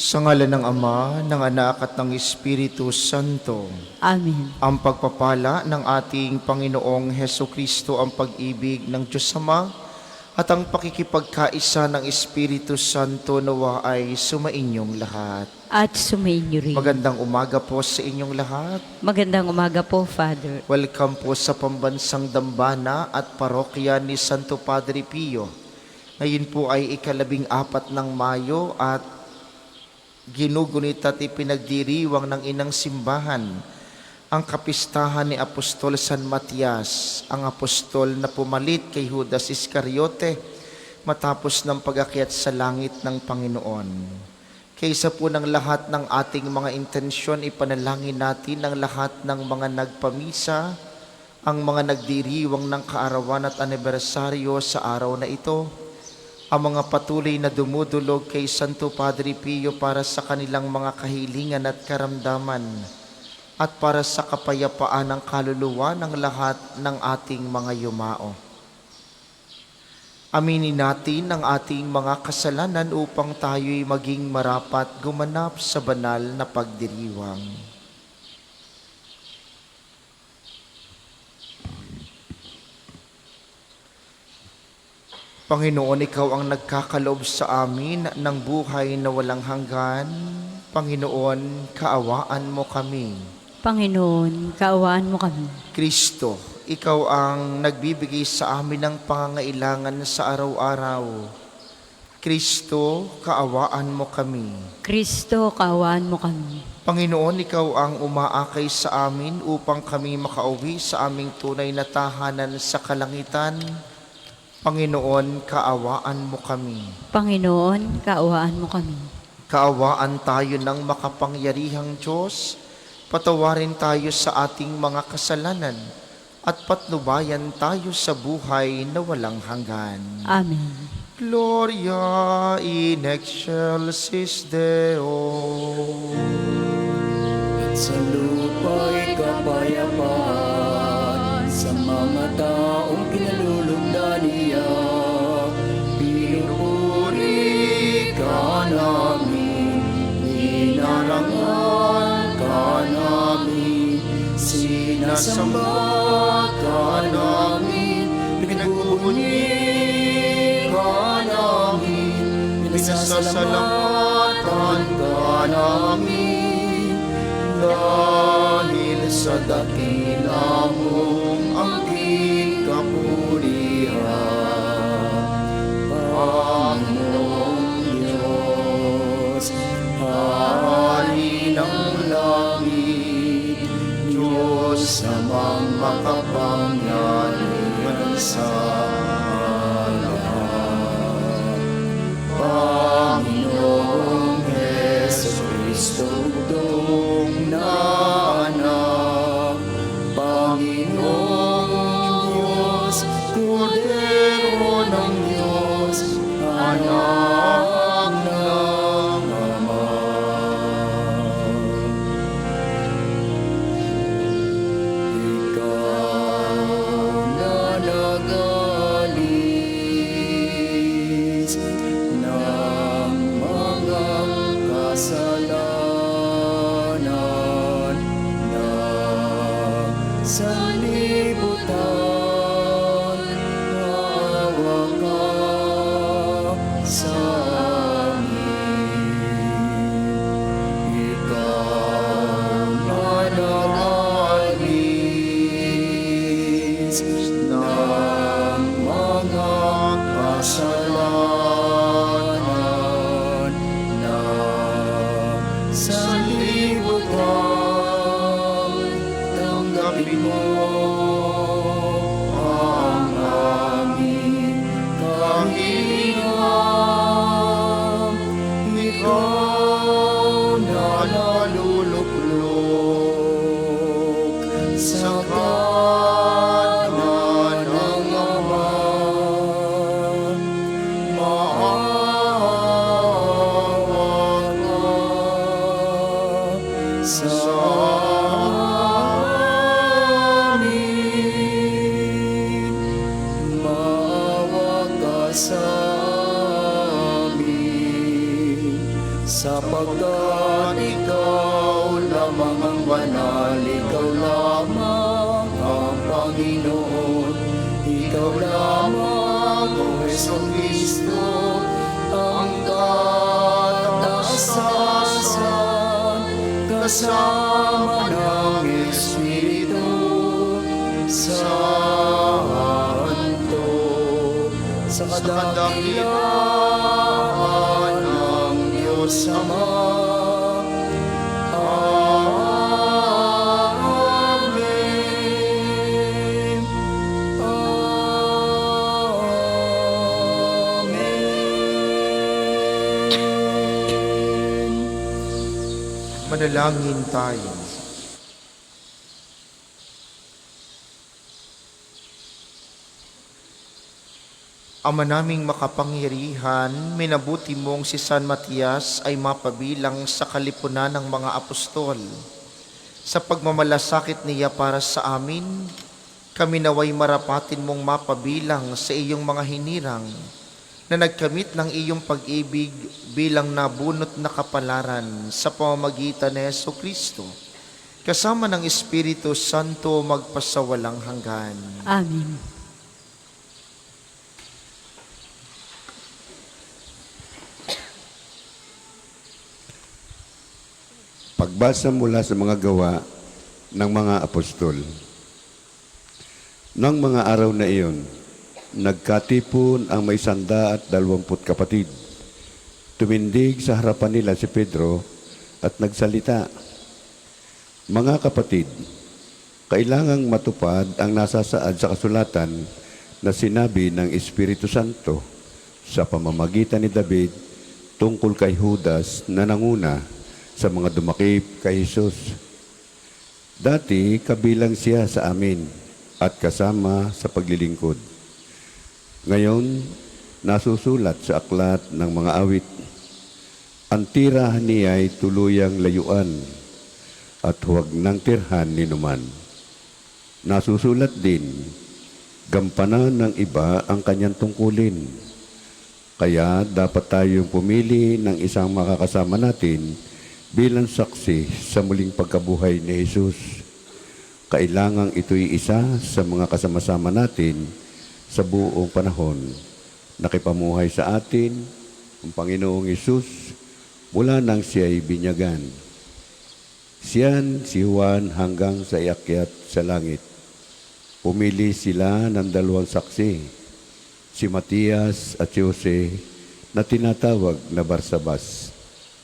Sa ngalan ng Ama, ng Anak at ng Espiritu Santo. Amen. Ang pagpapala ng ating Panginoong Hesukristo, ang pag-ibig ng Diyos Ama, at ang pakikipagkaisa ng Espiritu Santo nawa ay sumainyong lahat. At sumainyo rin. Magandang umaga po sa inyong lahat. Magandang umaga po, Father. Welcome po sa Pambansang Dambana at Parokya ni Santo Padre Pio. Ngayon po ay ika-14 ng Mayo at ginugunit at ipinagdiriwang ng Inang Simbahan ang kapistahan ni Apostol San Matias, ang apostol na pumalit kay Judas Iscariote matapos ng pag-akyat sa langit ng Panginoon. Kaysa po ng lahat ng ating mga intensyon, ipanalangin natin ang lahat ng mga nagpamisa, ang mga nagdiriwang ng kaarawan at anibersaryo sa araw na ito, ang mga patuloy na dumudulog kay Santo Padre Pio para sa kanilang mga kahilingan at karamdaman at para sa kapayapaan ng kaluluwa ng lahat ng ating mga yumao. Aminin natin ang ating mga kasalanan upang tayo'y maging marapat gumanap sa banal na pagdiriwang. Panginoon, Ikaw ang nagkakaloob sa amin ng buhay na walang hanggan. Panginoon, kaawaan mo kami. Panginoon, kaawaan mo kami. Kristo, Ikaw ang nagbibigay sa amin ng pangangailangan sa araw-araw. Kristo, kaawaan mo kami. Kristo, kaawaan mo kami. Panginoon, Ikaw ang umaakay sa amin upang kami makauwi sa aming tunay na tahanan sa kalangitan. Panginoon, kaawaan mo kami. Panginoon, kaawaan mo kami. Kaawaan tayo ng makapangyarihang Diyos, patawarin tayo sa ating mga kasalanan, at patnubayan tayo sa buhay na walang hanggan. Amen. Gloria in excelsis Deo. At sa lupa'y kapayapaan sa mga taong kinalulugdan niya. Pinupuri ka namin, inarangal ka namin, sinasamba ka namin, pinagbubunyi ka namin, pinasasalamatan ka namin. Dahil sa dakila mong angking kapurihan, Panginoong Diyos, Hari ng langit, Diyos namang makapangyarihan sa lahat. Panginoong Jesucristo, dong na anak, Panginoong Diyos, Kordero ng Diyos, anak ng Ama. Ikaw na nag-alis ng mga kasalanan na sa libutan, maawa ka sa amin. Ikaw na nag-alis ng mga kasalanan na sa libutan, tanggapin mo ang aming kahilingan. Ikaw na naluluklok sa kanan ng Ama, maawa ka sa mahal, ikaw lamang ang Panginoon. Ikaw lamang, O Jesucristo, ang kataasan, kasama ng Espiritu Santo, sa kadakilaan ng Diyos Ama. Amen. Amen. Manalangin tayo. Ama naming makapangyarihan, minabuti mong si San Matias ay mapabilang sa kalipunan ng mga apostol. Sa pagmamalasakit niya para sa amin, kami naway marapatin mong mapabilang sa iyong mga hinirang na nagkamit ng iyong pag-ibig bilang nabunot na kapalaran sa pamamagitan ni Jesucristo, kasama ng Espiritu Santo magpasawalang hanggan. Amen. Pagbasa mula sa mga gawa ng mga apostol. Nang mga araw na iyon, nagkatipon ang may 120 kapatid. Tumindig sa harapan nila si Pedro at nagsalita, "Mga kapatid, kailangang matupad ang nasasaad sa kasulatan na sinabi ng Espiritu Santo sa pamamagitan ni David tungkol kay Judas na nanguna sa mga dumakip kay Jesus. Dati kabilang siya sa amin at kasama sa paglilingkod. Ngayon, nasusulat sa aklat ng mga awit, ang tirahan niya ay tuluyang layuan at huwag nang tirhan ni numan. Nasusulat din, gampanan ng iba ang kanyang tungkulin. Kaya dapat tayong pumili ng isang makakasama natin bilang saksi sa muling pagkabuhay ni Jesus. Kailangang ito'y isa sa mga kasama-sama natin sa buong panahon. Nakipamuhay sa atin ang Panginoong Jesus mula nang siya'y binyagan. Siyan si Juan hanggang sa iakyat sa langit. Pumili sila ng 2 saksi, si Matias at si Jose na tinatawag na Barsabas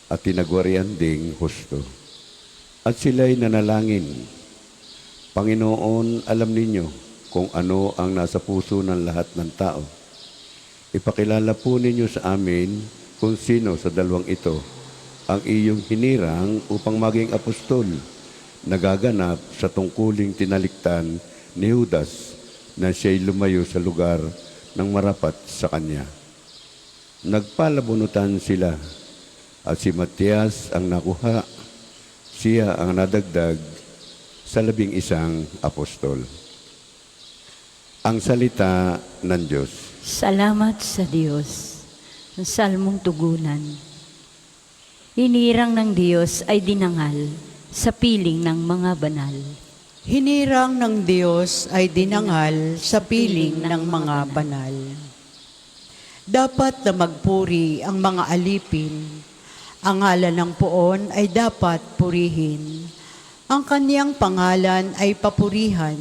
at tinagurian ding Husto. At sila'y nanalangin, Panginoon, alam ninyo kung ano ang nasa puso ng lahat ng tao. Ipakilala po ninyo sa amin kung sino sa 2 ito ang iyong hinirang upang maging apostol, nagaganap sa tungkuling tinaliktan ni Judas na siya'y lumayo sa lugar ng marapat sa kanya. Nagpalabunutan sila at si Matias ang nakuha, siya ang nadagdag sa 11 apostol. Ang salita ng Diyos. Salamat sa Diyos. Ang salmong tugunan. Hinirang ng Diyos ay dinangal sa piling ng mga banal. Hinirang ng Diyos ay dinangal sa piling ng mga banal. Dapat na magpuri ang mga alipin. Ang ngalan ng poon ay dapat purihin. Ang kaniyang pangalan ay papurihan,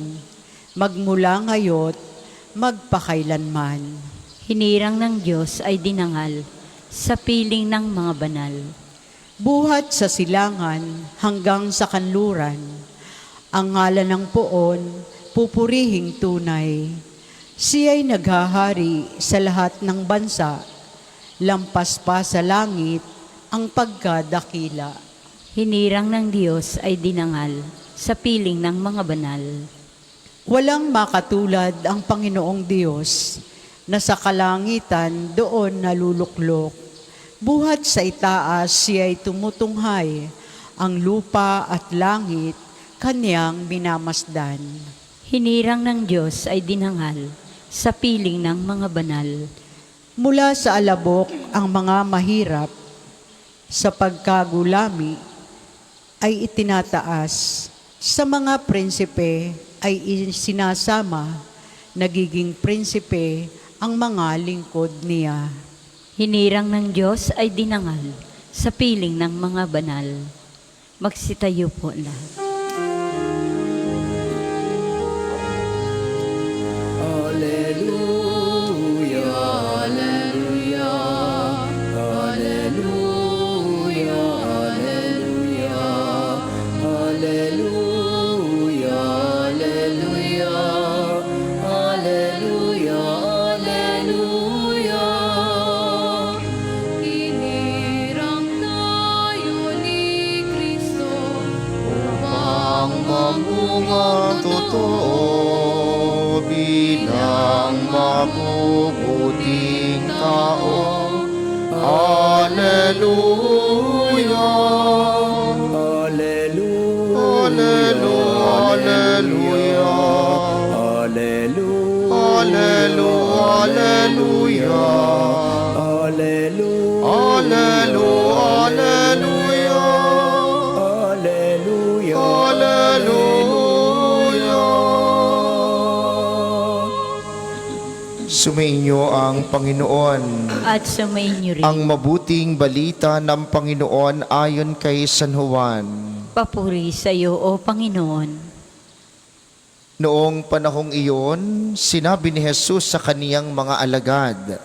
magmula ngayon, magpakailanman. Hinirang ng Diyos ay dinangal sa piling ng mga banal. Buhat sa silangan hanggang sa kanluran, ang ngalan ng poon, pupurihing tunay. Siya'y naghahari sa lahat ng bansa, lampas pa sa langit ang pagkadakila. Hinirang ng Diyos ay dinangal sa piling ng mga banal. Walang makatulad ang Panginoong Diyos na sa kalangitan doon naluluklok. Buhat sa itaas siya'y tumutunghay, ang lupa at langit kaniyang minamasdan. Hinirang ng Diyos ay dinangal sa piling ng mga banal. Mula sa alabok ang mga mahirap, sa pagkagulami ay itinataas. Sa mga prinsipe ay sinasama, nagiging prinsipe ang mga lingkod niya. Hinirang ng Diyos ay dinangal sa piling ng mga banal. Magsitayo po lahat. Alleluia, alleluia, alleluia, alleluia, alleluia, alleluia, alleluia, alleluia. Hinirang tayo ni Kristo Ang mamunga totoo bilang mabubuting tao. Alleluia. Alleluia. Alleluia. Sumainyo ang Panginoon. At sumainyo rin. Ang mabuting balita ng Panginoon ayon kay San Juan. Papuri sa iyo, O Panginoon. Noong panahong iyon, sinabi ni Jesus sa kaniyang mga alagad,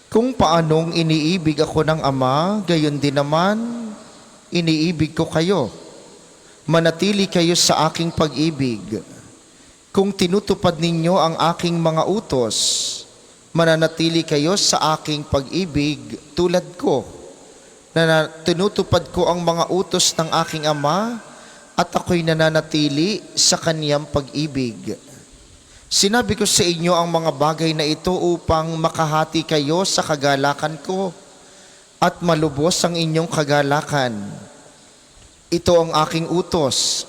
"Kung paanong iniibig ako ng Ama, gayon din naman iniibig ko kayo. Manatili kayo sa aking pag-ibig. Kung tinutupad ninyo ang aking mga utos, mananatili kayo sa aking pag-ibig tulad ko, na tinutupad ko ang mga utos ng aking Ama at ako'y nananatili sa kaniyang pag-ibig. Sinabi ko sa inyo ang mga bagay na ito upang makahati kayo sa kagalakan ko at malubos ang inyong kagalakan. Ito ang aking utos.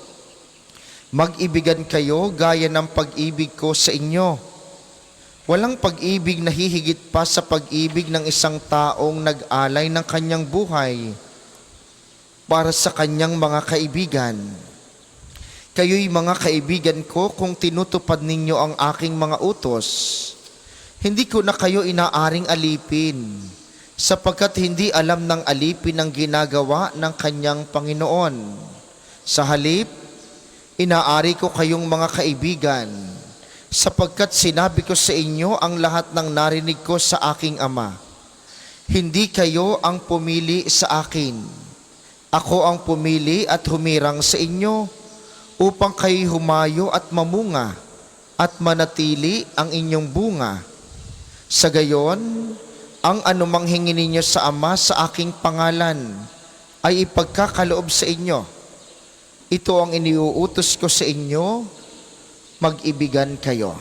Mag-ibigan kayo gaya ng pag-ibig ko sa inyo. Walang pag-ibig na hihigit pa sa pag-ibig ng isang taong nag-alay ng kanyang buhay para sa kanyang mga kaibigan. Kayo'y mga kaibigan ko kung tinutupad ninyo ang aking mga utos. Hindi ko na kayo inaaring alipin, sapagkat hindi alam ng alipin ang ginagawa ng kanyang Panginoon. Sa halip, inaari ko kayong mga kaibigan, sapagkat sinabi ko sa inyo ang lahat ng narinig ko sa aking Ama. Hindi kayo ang pumili sa akin. Ako ang pumili at humirang sa inyo, upang kayo humayo at mamunga, at manatili ang inyong bunga. Sa gayon, ang anumang hingin ninyo sa Ama sa aking pangalan, ay ipagkakaloob sa inyo. Ito ang iniuutos ko sa inyo, mag-ibigan kayo."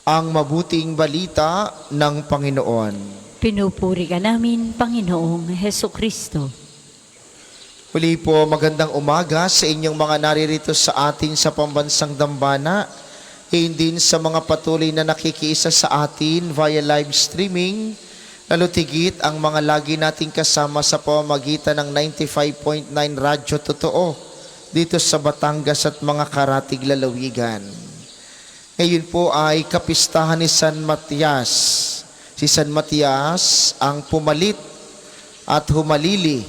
Ang mabuting balita ng Panginoon. Pinupuri ka namin, Panginoong Heso Kristo. Muli po, magandang umaga sa inyong mga naririto sa atin sa pambansang dambana, din sa mga patuloy na nakikiisa sa atin via live streaming, lalo tigit ang mga lagi nating kasama sa pamamagitan ng 95.9 Radyo Totoo dito sa Batangas at mga karatig lalawigan. Ngayon po ay kapistahan ni San Matias. Si San Matias ang pumalit at humalili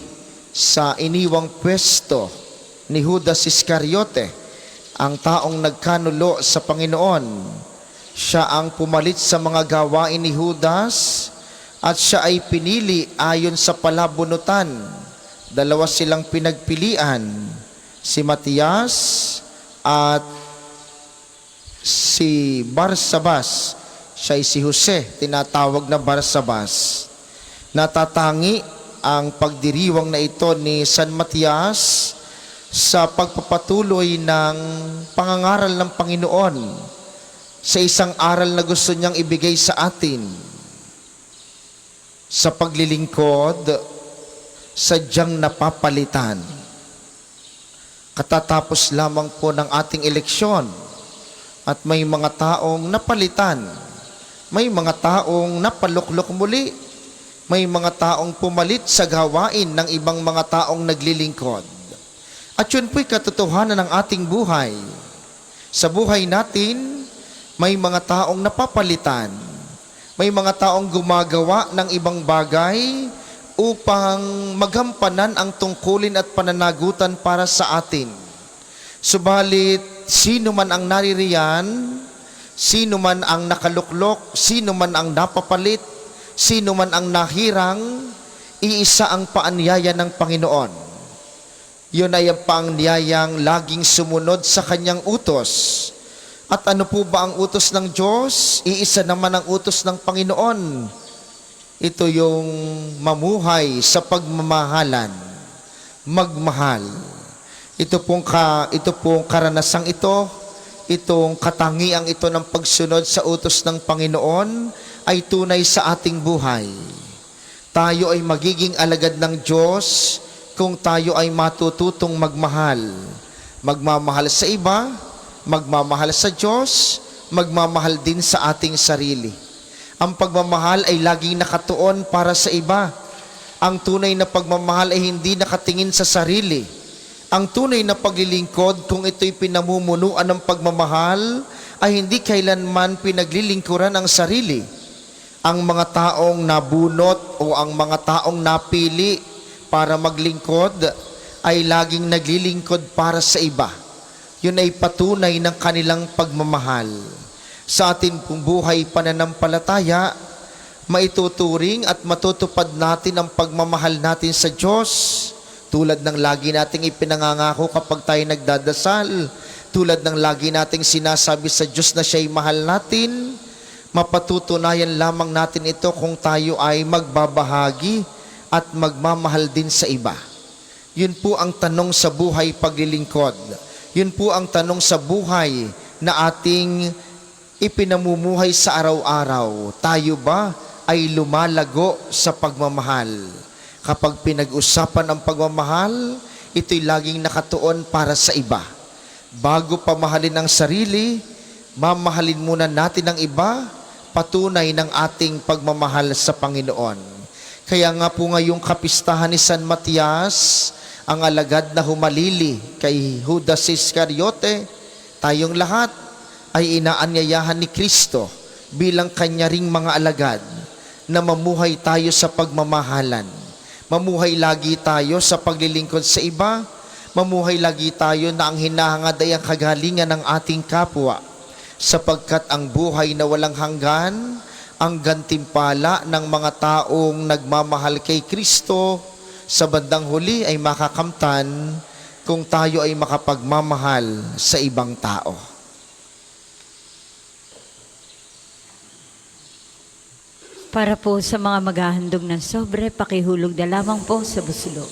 sa iniwang pwesto ni Judas Iscariote, ang taong nagkanulo sa Panginoon. Siya ang pumalit sa mga gawain ni Judas at siya ay pinili ayon sa palabunutan. Dalawa silang pinagpilian, si Matias at si Barsabas. Siya ay si Jose, tinatawag na Barsabas. Natatangi ang pagdiriwang na ito ni San Matias sa pagpapatuloy ng pangangaral ng Panginoon sa isang aral na gusto niyang ibigay sa atin. Sa paglilingkod, sadyang napapalitan. Katatapos lamang po ng ating eleksyon at may mga taong napalitan, may mga taong napaluklok muli, May mga taong pumalit sa gawain ng ibang mga taong naglilingkod. At yun po'y katotohanan ng ating buhay. Sa buhay natin, may mga taong napapalitan. May mga taong gumagawa ng ibang bagay upang magampanan ang tungkulin at pananagutan para sa atin. Subalit, sino man ang naririyan, sino man ang nakaluklok, sino man ang napapalit, sino man ang nahirang, iisa ang paanyaya ng Panginoon. Yun ay ang paanyayang laging sumunod sa kanyang utos. At ano po ba ang utos ng Diyos? Iisa naman ang utos ng Panginoon. Ito yung mamuhay sa pagmamahalan. Magmahal. Ito pong karanasang ito, itong katangiang ito ng pagsunod sa utos ng Panginoon ay tunay sa ating buhay. Tayo ay magiging alagad ng Diyos kung tayo ay matututong magmahal. Magmamahal sa iba, magmamahal sa Diyos, magmamahal din sa ating sarili. Ang pagmamahal ay laging nakatuon para sa iba. Ang tunay na pagmamahal ay hindi nakatingin sa sarili. Ang tunay na paglilingkod, kung ito'y pinamumunuan ng pagmamahal, ay hindi kailanman pinaglilingkuran ang sarili. Ang mga taong nabunot o ang mga taong napili para maglingkod ay laging naglilingkod para sa iba. Yun ay patunay ng kanilang pagmamahal. Sa atin pong buhay pananampalataya, maituturing at matutupad natin ang pagmamahal natin sa Diyos, tulad ng lagi nating ipinangangako kapag tayo nagdadasal, tulad ng lagi nating sinasabi sa Diyos na siya'y mahal natin. Mapatutunayan lamang natin ito kung tayo ay magbabahagi at magmamahal din sa iba. Yun po ang tanong sa buhay paglilingkod. Yun po ang tanong sa buhay na ating ipinamumuhay sa araw-araw. Tayo ba ay lumalago sa pagmamahal? Kapag pinag-usapan ang pagmamahal, ito'y laging nakatuon para sa iba. Bago pamahalin ang sarili, mamahalin muna natin ang iba, patunay ng ating pagmamahal sa Panginoon. Kaya nga po ngayong kapistahan ni San Matias, ang alagad na humalili kay Judas Iscariote, tayong lahat ay inaanyayahan ni Kristo bilang kanya ring mga alagad na mamuhay tayo sa pagmamahalan. Mamuhay lagi tayo sa paglilingkod sa iba, mamuhay lagi tayo na ang hinahangad ay ang kagalingan ng ating kapwa, sapagkat ang buhay na walang hanggan, ang gantimpala ng mga taong nagmamahal kay Kristo, sa bandang huli ay makakamtan kung tayo ay makapagmamahal sa ibang tao. Para po sa mga maghahandog ng sobre, pakihulog na lamang po sa buslo.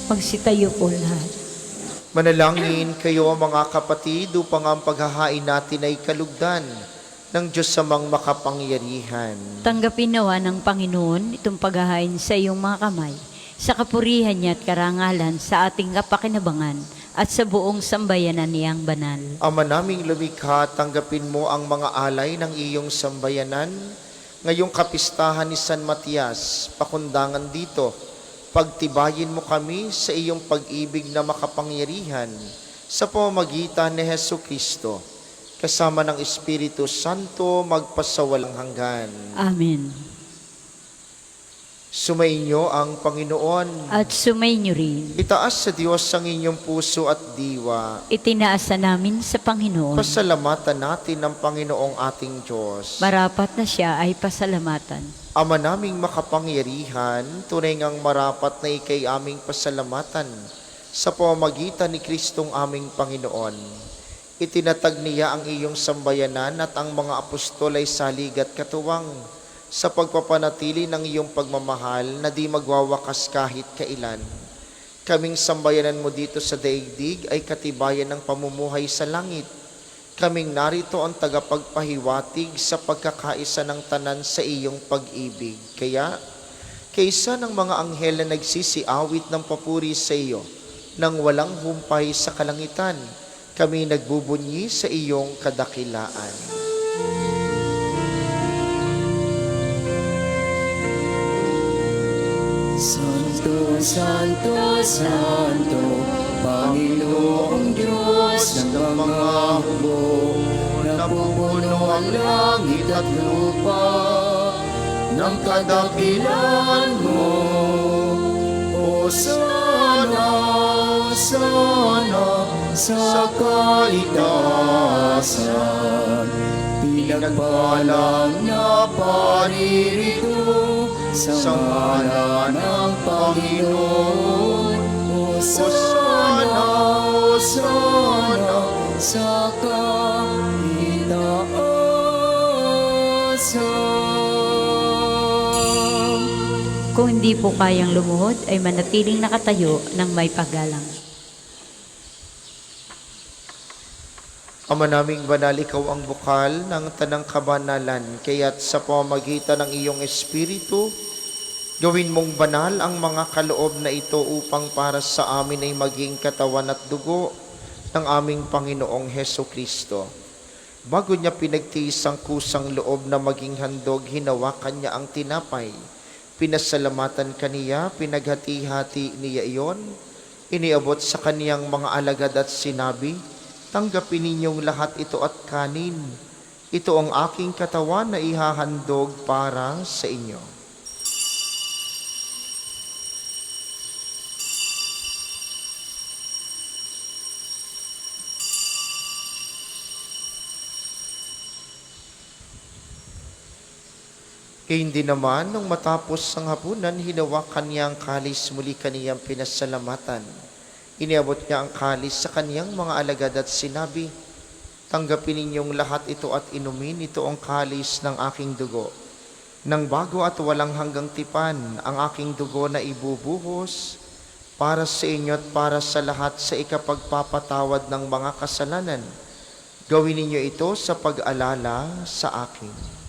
Magsitayo po lahat. Manalangin kayo mga kapatid upang ang paghahain natin ay kalugdan ng Diyos sa mga makapangyarihan. Tanggapin nawa ng Panginoon itong paghahain sa iyong mga kamay, sa kapurihan niya at karangalan sa ating kapakinabangan at sa buong sambayanan niyang banal. Ama naming lumikha, tanggapin mo ang mga alay ng iyong sambayanan ngayong kapistahan ni San Matias, pakundangan dito Pagtibayin mo kami sa iyong pag-ibig na makapangyarihan sa pamamagitan ni Hesu Kristo, kasama ng Espiritu Santo magpasawalang hanggan. Amen. Sumainyo ang Panginoon. At sumainyo rin. Itaas sa Diyos ang inyong puso at diwa. Itinaasa namin sa Panginoon. Pasalamatan natin ang Panginoong ating Diyos. Marapat na siya ay pasalamatan. Ama naming makapangyarihan, tunay ngang marapat na ikay aming pasalamatan sa pamamagitan ni Kristong aming Panginoon. Itinatag niya ang iyong sambayanan at ang mga apostol ay salig at katuwang sa pagpapanatili ng iyong pagmamahal na di magwawakas kahit kailan. Kaming sambayanan mo dito sa daigdig ay katibayan ng pamumuhay sa langit. Kaming narito ang tagapagpahiwatig sa pagkakaisa ng tanan sa iyong pag-ibig. Kaya, kaysa ng mga anghel na nagsisiawit ng papuri sa iyo, nang walang humpay sa kalangitan, kami nagbubunyi sa iyong kadakilaan. Santo, Santo, Santo, Panginoong Diyos ng mga hukbo, napupuno ang langit at lupa ng kadakilan mo. Hosana, Hosana, sa kaitaasan, pinagpalang na paririto sa ngalan ng Panginoon. Hosana, Hosana, sa kaitaasan. Kung hindi po kayang lumuhod, ay manatiling nakatayo ng may paggalang. Ama naming banal, ikaw ang bukal ng tanang kabanalan, kaya't sa pamamagitan ng iyong Espiritu, gawin mong banal ang mga kaloob na ito upang para sa amin ay maging katawan at dugo ng aming Panginoong Heso Kristo. Bago niya pinagtiis ang kusang loob na maging handog, hinawakan niya ang tinapay. Pinasalamatan kaniya, pinaghati-hati niya iyon, iniabot sa kaniyang mga alagad at sinabi, tanggapin ninyong lahat ito at kanin. Ito ang aking katawan na ihahandog para sa inyo. Hindi naman, nung matapos ang hapunan, hinawakan niya ang kalis, muli kaniyang pinasalamatan. Iniabot niya ang kalis sa kaniyang mga alagad at sinabi, tanggapin ninyong lahat ito at inumin, ito ang kalis ng aking dugo. Nang bago at walang hanggang tipan, ang aking dugo na ibubuhos para sa inyo at para sa lahat sa ikapagpapatawad ng mga kasalanan. Gawin ninyo ito sa pag-alala sa akin.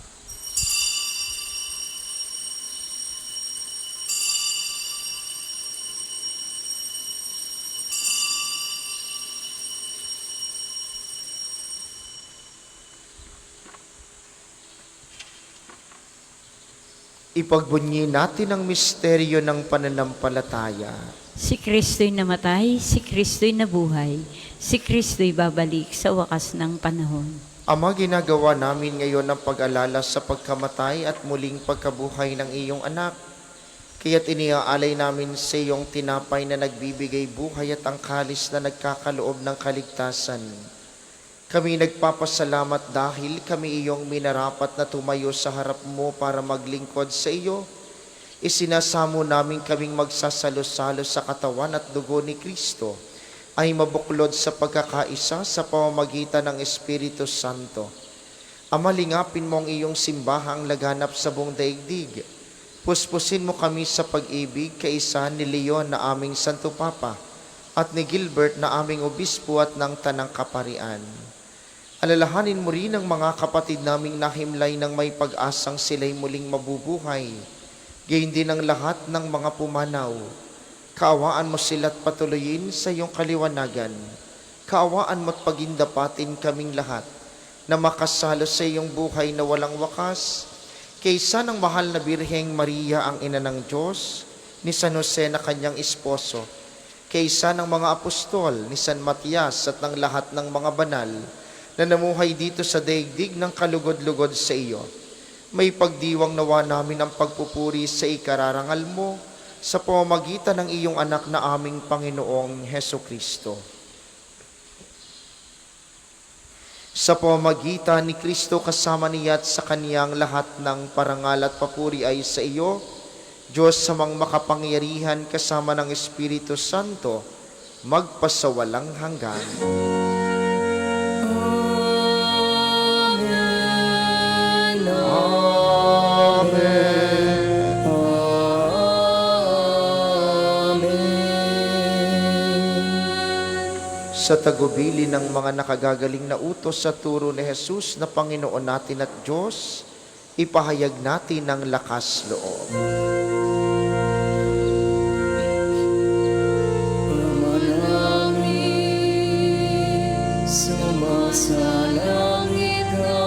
Ipagbunyi natin ang misteryo ng pananampalataya. Si Kristo'y namatay, si Kristo'y nabuhay, si Kristo'y babalik sa wakas ng panahon. Ama, ginagawa namin ngayon ang pag-alala sa pagkamatay at muling pagkabuhay ng iyong anak. Kaya't iniaalay namin sa iyong tinapay na nagbibigay buhay at ang kalis na nagkakaloob ng kaligtasan. Kami nagpapasalamat dahil kami iyong minarapat na tumayo sa harap mo para maglingkod sa iyo. Isinasamo namin kaming magsasalo-salo sa katawan at dugo ni Kristo ay mabuklod sa pagkakaisa sa pamamagitan ng Espiritu Santo. Ama, lingapin mo ang iyong simbahang laganap sa buong daigdig. Puspusin mo kami sa pag-ibig kaisa ni Leon na aming Santo Papa at ni Gilbert na aming Obispo at ng Tanang Kaparian. Alalahanin mo rin ang mga kapatid naming nahimlay ng may pag-asang sila'y muling mabubuhay. Gayon din ang lahat ng mga pumanaw. Kaawaan mo sila't patuloyin sa iyong kaliwanagan. Kaawaan mo't pagindapatin kaming lahat na makasalo sa iyong buhay na walang wakas. Kaysa ng mahal na Birheng Maria ang Ina ng Diyos, ni San Jose na kanyang esposo, kaysa ng mga apostol, ni San Matias at ng lahat ng mga banal na namuhay dito sa daigdig ng kalugod-lugod sa iyo. May pagdiwang nawa namin ang pagpupuri sa ikararangal mo sa pamamagitan ng iyong anak na aming Panginoong Heso Kristo. Sa pamamagitan ni Kristo kasama niya at sa kaniyang lahat ng parangal at papuri ay sa iyo, Diyos sa mga makapangyarihan kasama ng Espiritu Santo, magpasawalang hanggan. Sa tagubili ng mga nakagagaling na utos sa turo ni Jesus na Panginoon natin at Diyos, ipahayag natin ang lakas loob. Ama namin, sumasalangit ka,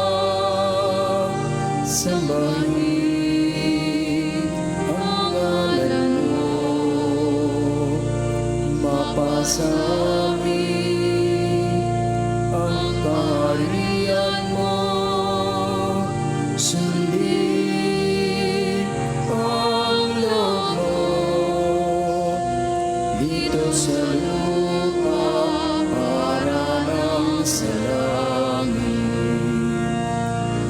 sambahin ang ngalan mo, mapasa ang kaharian mo, sundin ang loob mo, dito sa lupa para ng sa langit.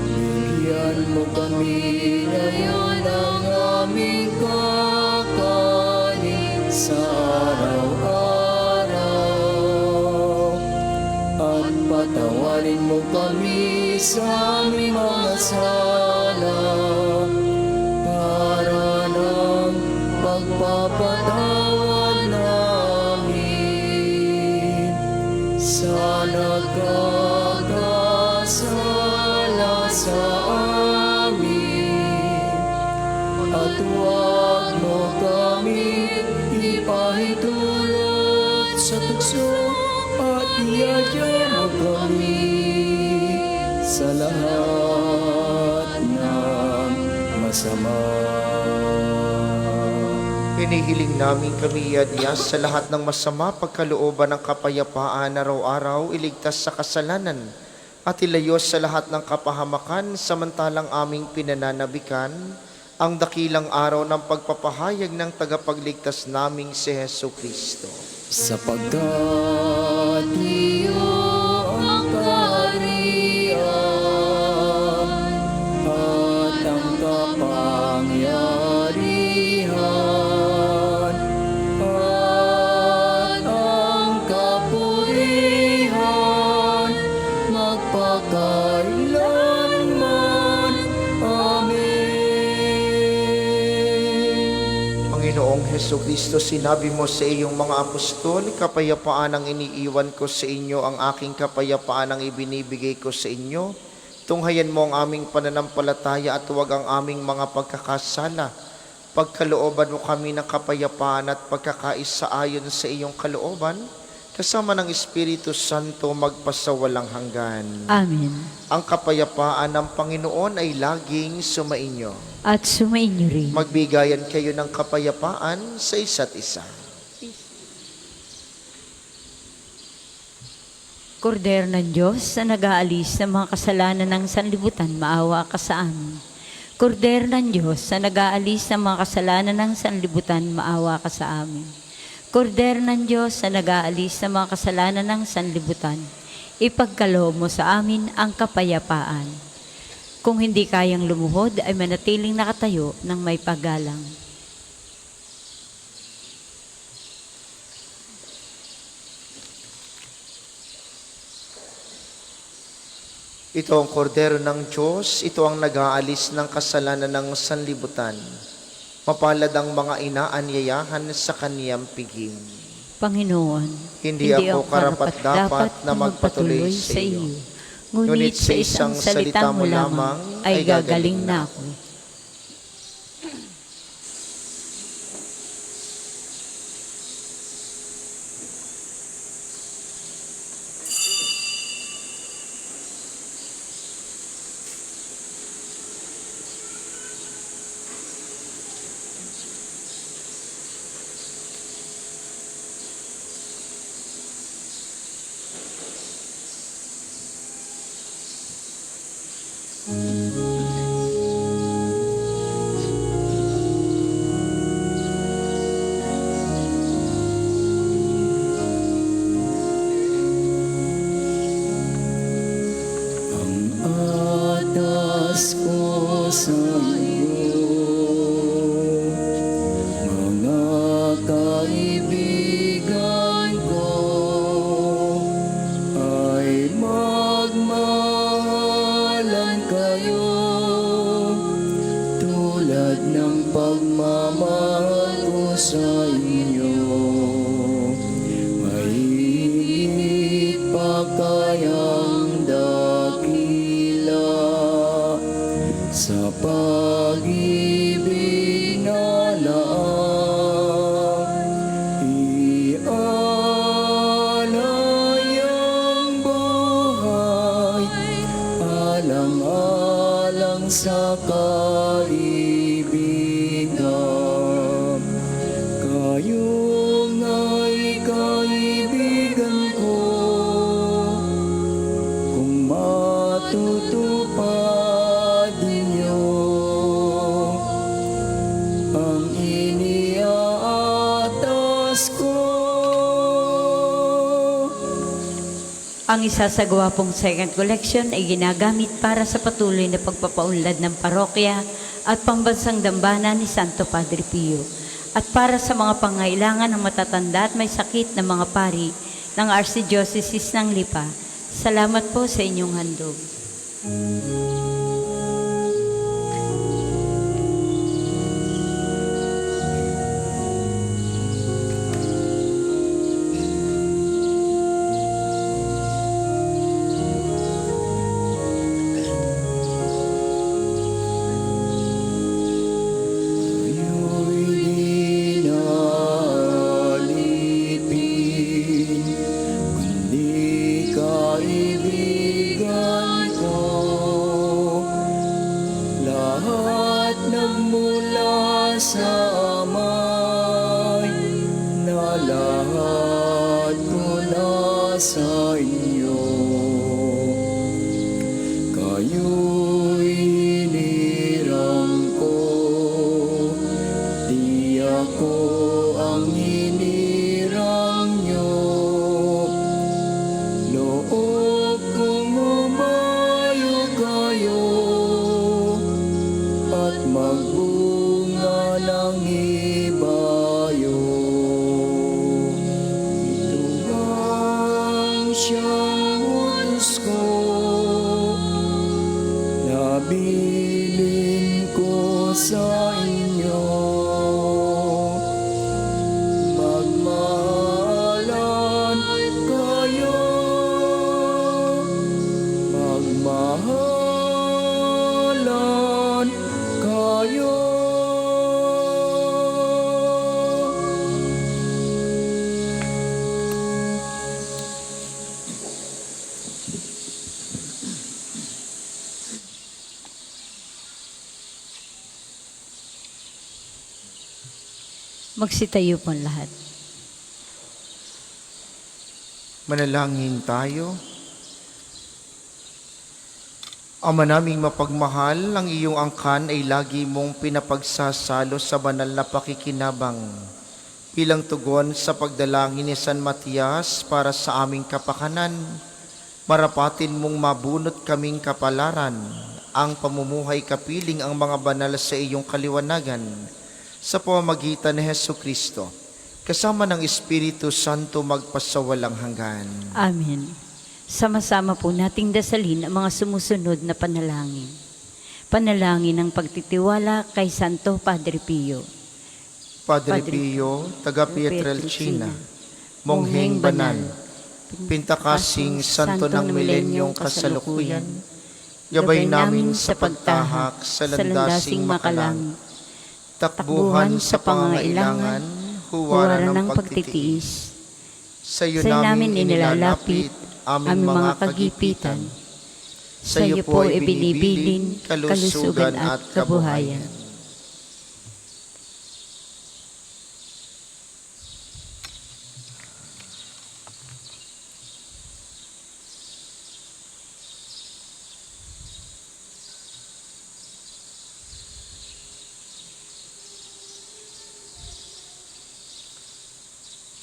Bigyan mo kami ngayon ng aming kakanin sa araw-araw, at patawarin mo kami sa aming mga sala, para ng pagpapatawad namin sa nagkakasala sa amin. At huwag mo kami ipahintulot sa tukso, at iadya mo kami sa lahat ng masama. Hinihiling namin kami iadya sa lahat ng masama, pagkalooban ng kapayapaan araw-araw, iligtas sa kasalanan, at ilayos sa lahat ng kapahamakan, samantalang aming pinananabikan ang dakilang araw ng pagpapahayag ng tagapagligtas naming si Heso Kristo. Sapagkat iyo ang kaharian at ang kapangyarihan at ang kapurihan magpakailanman. Amen. Panginoong Heso Kristo, sinabi mo sa iyong mga apostol, kapayapaan ang iniiwan ko sa inyo, ang aking kapayapaan ang ibinibigay ko sa inyo. Tunghayan mo ang aming pananampalataya at huwag ang aming mga pagkakasala. Pagkalooban mo kami ng kapayapaan at pagkakaisa ayon sa iyong kalooban, kasama ng Espiritu Santo magpasawalang hanggan. Amen. Ang kapayapaan ng Panginoon ay laging sumainyo. At sumainyo rin. Magbigayan kayo ng kapayapaan sa isa't isa. Kordero ng Diyos na nag-aalis ng mga kasalanan ng sanlibutan, maawa ka sa amin. Kordero ng Diyos na nag-aalis ng mga kasalanan ng sanlibutan, maawa ka sa amin. Kordero ng Diyos na nag-aalis ng mga kasalanan ng sanlibutan, ipagkaloob mo sa amin ang kapayapaan. Kung hindi kayang lumuhod, ay manatiling nakatayo ng may paggalang. Ito ang kordero ng Diyos, ito ang nag-aalis ng kasalanan ng sanlibutan. Mapalad ang mga inaanyayahan sa kaniyang piging. Panginoon, Hindi ako karapat-dapat na magpatuloy sa iyo. Ngunit sa isang salita mo lamang ay gagaling na ako. atas ko sa iyo. Mga kaibigan ko ay magmahalan kayo tulad ng pagmamahal ko sa inyo. Mahigit pa kayang dakila sa pag-ibig na laang ialay ang buhay alang-alang sa kaibigan. Kayo nga'y kaibigan ko, kung matutupad ninyo ang iniaatas ko. Ang isa sa gwapong second collection ay ginagamit para sa patuloy na pagpapaunlad ng parokya at pambansang dambana ni Santo Padre Pio at para sa mga pangailangan ng matatanda at may sakit na mga pari ng Archdiocese ng Lipa. Salamat po sa inyong handog. Kayo'y dinalipin, kundi kaibigan ko. Lahat nagmula sa amay, na lahat ko nasa inyo. Kayo'y hinirang ko, di ako ang hinirang nyo. Loob kong umayo kayo at magbunga ng ibayo. Ito ang siyang utos ko, nabilin ko sa inyo. Magmahalan kayo, magmahalan kayo. Magsitayo po ang lahat. Manalangin tayo. Ama naming mapagmahal, ang iyong angkan ay lagi mong pinapagsasalo sa banal na pakikinabang bilang tugon sa pagdalangin ni San Matias para sa aming kapakanan. Marapatin mong mabunot kaming kapalaran, ang pamumuhay kapiling ang mga banal sa iyong kaliwanagan sa pamamagitan ni Hesukristo, kasama ng Espiritu Santo magpasawalang hanggan. Amen. Sama-sama po nating dasalin ang mga sumusunod na panalangin. Panalangin ng pagtitiwala kay Santo Padre Pio. Padre Padre Pio, taga Pietrelcina, Pietrelcina, Mongheng Banal, Pintakasing Santo ng Milenyong Kasalukuyan, gabay namin sa pagtahak sa landasing makalangit, takbuhan sa pangangailangan, huwaran ng pagtitiis. Sa iyo namin inilalapit aming mga kagipitan. Sa iyo po ibinibilin kalusugan at kabuhayan.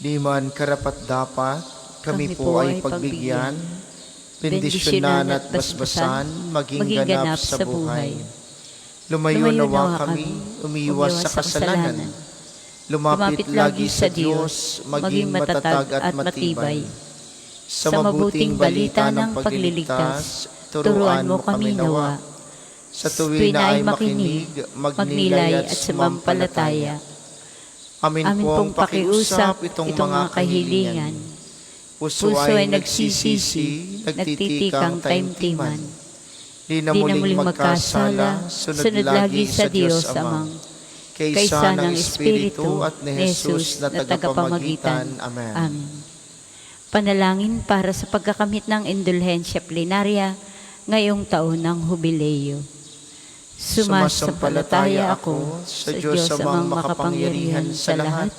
Di man karapat-dapat, kami po ay pagbigyan bendisyonan at basbasan, maging ganap sa buhay. Lumayo nawa kami, umiwas sa kasalanan. Lumapit lagi sa Diyos, maging matatag at matibay. Sa mabuting balita ng pagliligtas, turuan mo kami nawa. Sa tuwi na ay makinig, magnilay at sumampalataya. Amin pong pakiusap itong mga kahilingan. Puso ay nagsisisi, nagtitikang taimtiman. Di na muling magkasala, sunod lagi sa Diyos Amang. Kaysa ng Espiritu at ni Jesus na tagapamagitan. Amen. Amen. Panalangin para sa pagkakamit ng indulhensya plenarya ngayong taon ng Hubileo. Sumasampalataya ako sa Diyos amang makapangyarihan sa lahat,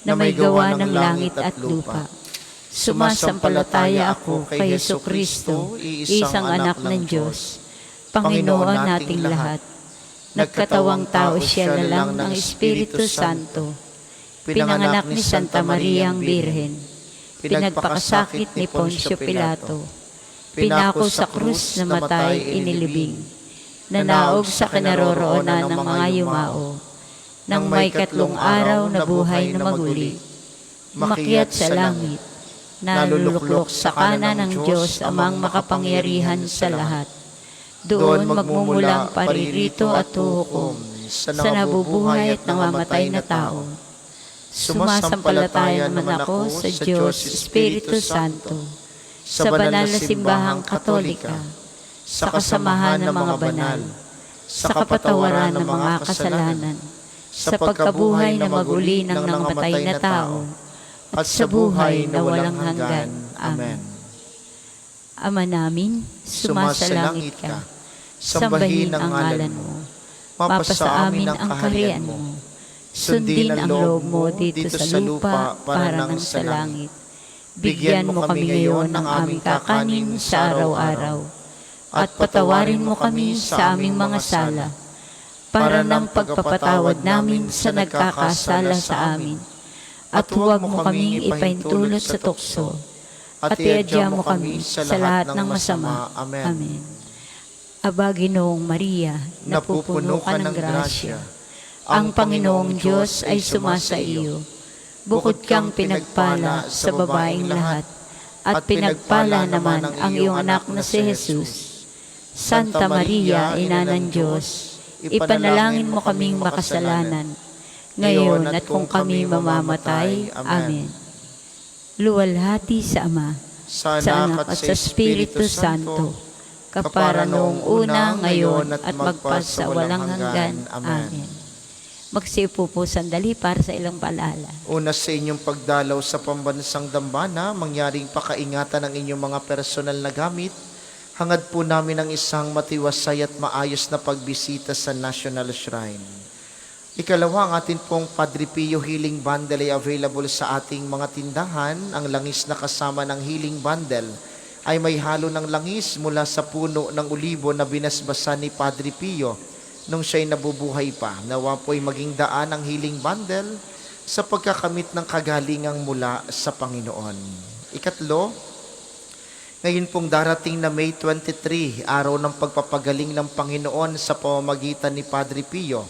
na may gawa ng langit at lupa. Sumasampalataya ako kay Jesucristo, isang anak ng Diyos, Panginoon nating lahat. Nagkatawang tao siya na lang ng Espiritu Santo. Pinanganak ni Santa Maria ang Birhen. Pinagpakasakit ni Poncio Pilato. Pinako sa krus, namatay, inilibing. Nanaog sa kinaroroonan ng mga yumao. Nang may 3 araw na buhay na maguli. Makyat sa langit. Naluluklok sa kanan ng Diyos amang makapangyarihan sa lahat. Doon magmumulang paririto at huhukom sa nabubuhay at namamatay na tao. Sumasampalataya naman ako sa Diyos Espiritu Santo, sa banal na simbahang Katolika, sa kasamahan ng mga banal, sa kapatawaran ng mga kasalanan, sa pagkabuhay na maguli ng nangamatay na tao, at sa buhay na walang hanggan. Amen. Ama namin, sumasalangit ka. Sambahin ang ngalan mo. Mapasa amin ang kaharian mo. Sundin ang loob mo dito sa lupa para ng sa langit. Bigyan mo kami ngayon ng aming kakanin sa araw-araw. At patawarin mo kami sa aming mga sala, para ng pagpapatawad namin sa nagkakasala sa amin. At huwag mo kaming ipaintulot sa tukso, at iadya mo kami sa lahat ng masama. Amen. Aba, Ginoong Maria, napupuno ka ng grasya. Ang Panginoong Diyos ay sumasa iyo. Bukod kang pinagpala sa babaeng lahat, at pinagpala naman ang iyong anak na si Jesus. Santa Maria, Ina ng Diyos, ipanalangin mo kaming makasalanan, ngayon at kung kami mamamatay. Amen. Luwalhati sa Ama, sa Anak at sa Espiritu Santo, kapara noong una, ngayon at magpasa walang hanggan. Amen. Magsiupo po sandali para sa ilang paalala. Una sa inyong pagdalaw sa pambansang dambana, mangyaring pakaingatan ang inyong mga personal na gamit. Hangad po namin ang isang matiwasay at maayos na pagbisita sa National Shrine. Ikalawa, ang atin pong Padre Pio Healing Bundle ay available sa ating mga tindahan. Ang langis na kasama ng Healing Bundle ay may halo ng langis mula sa puno ng ulibo na binasbasan ni Padre Pio nung siya'y nabubuhay pa. Nawa po'y maging daan ang Healing Bundle sa pagkakamit ng kagalingang mula sa Panginoon. Ikatlo, ngayon pong darating na May 23, araw ng pagpapagaling ng Panginoon sa pamamagitan ni Padre Pio.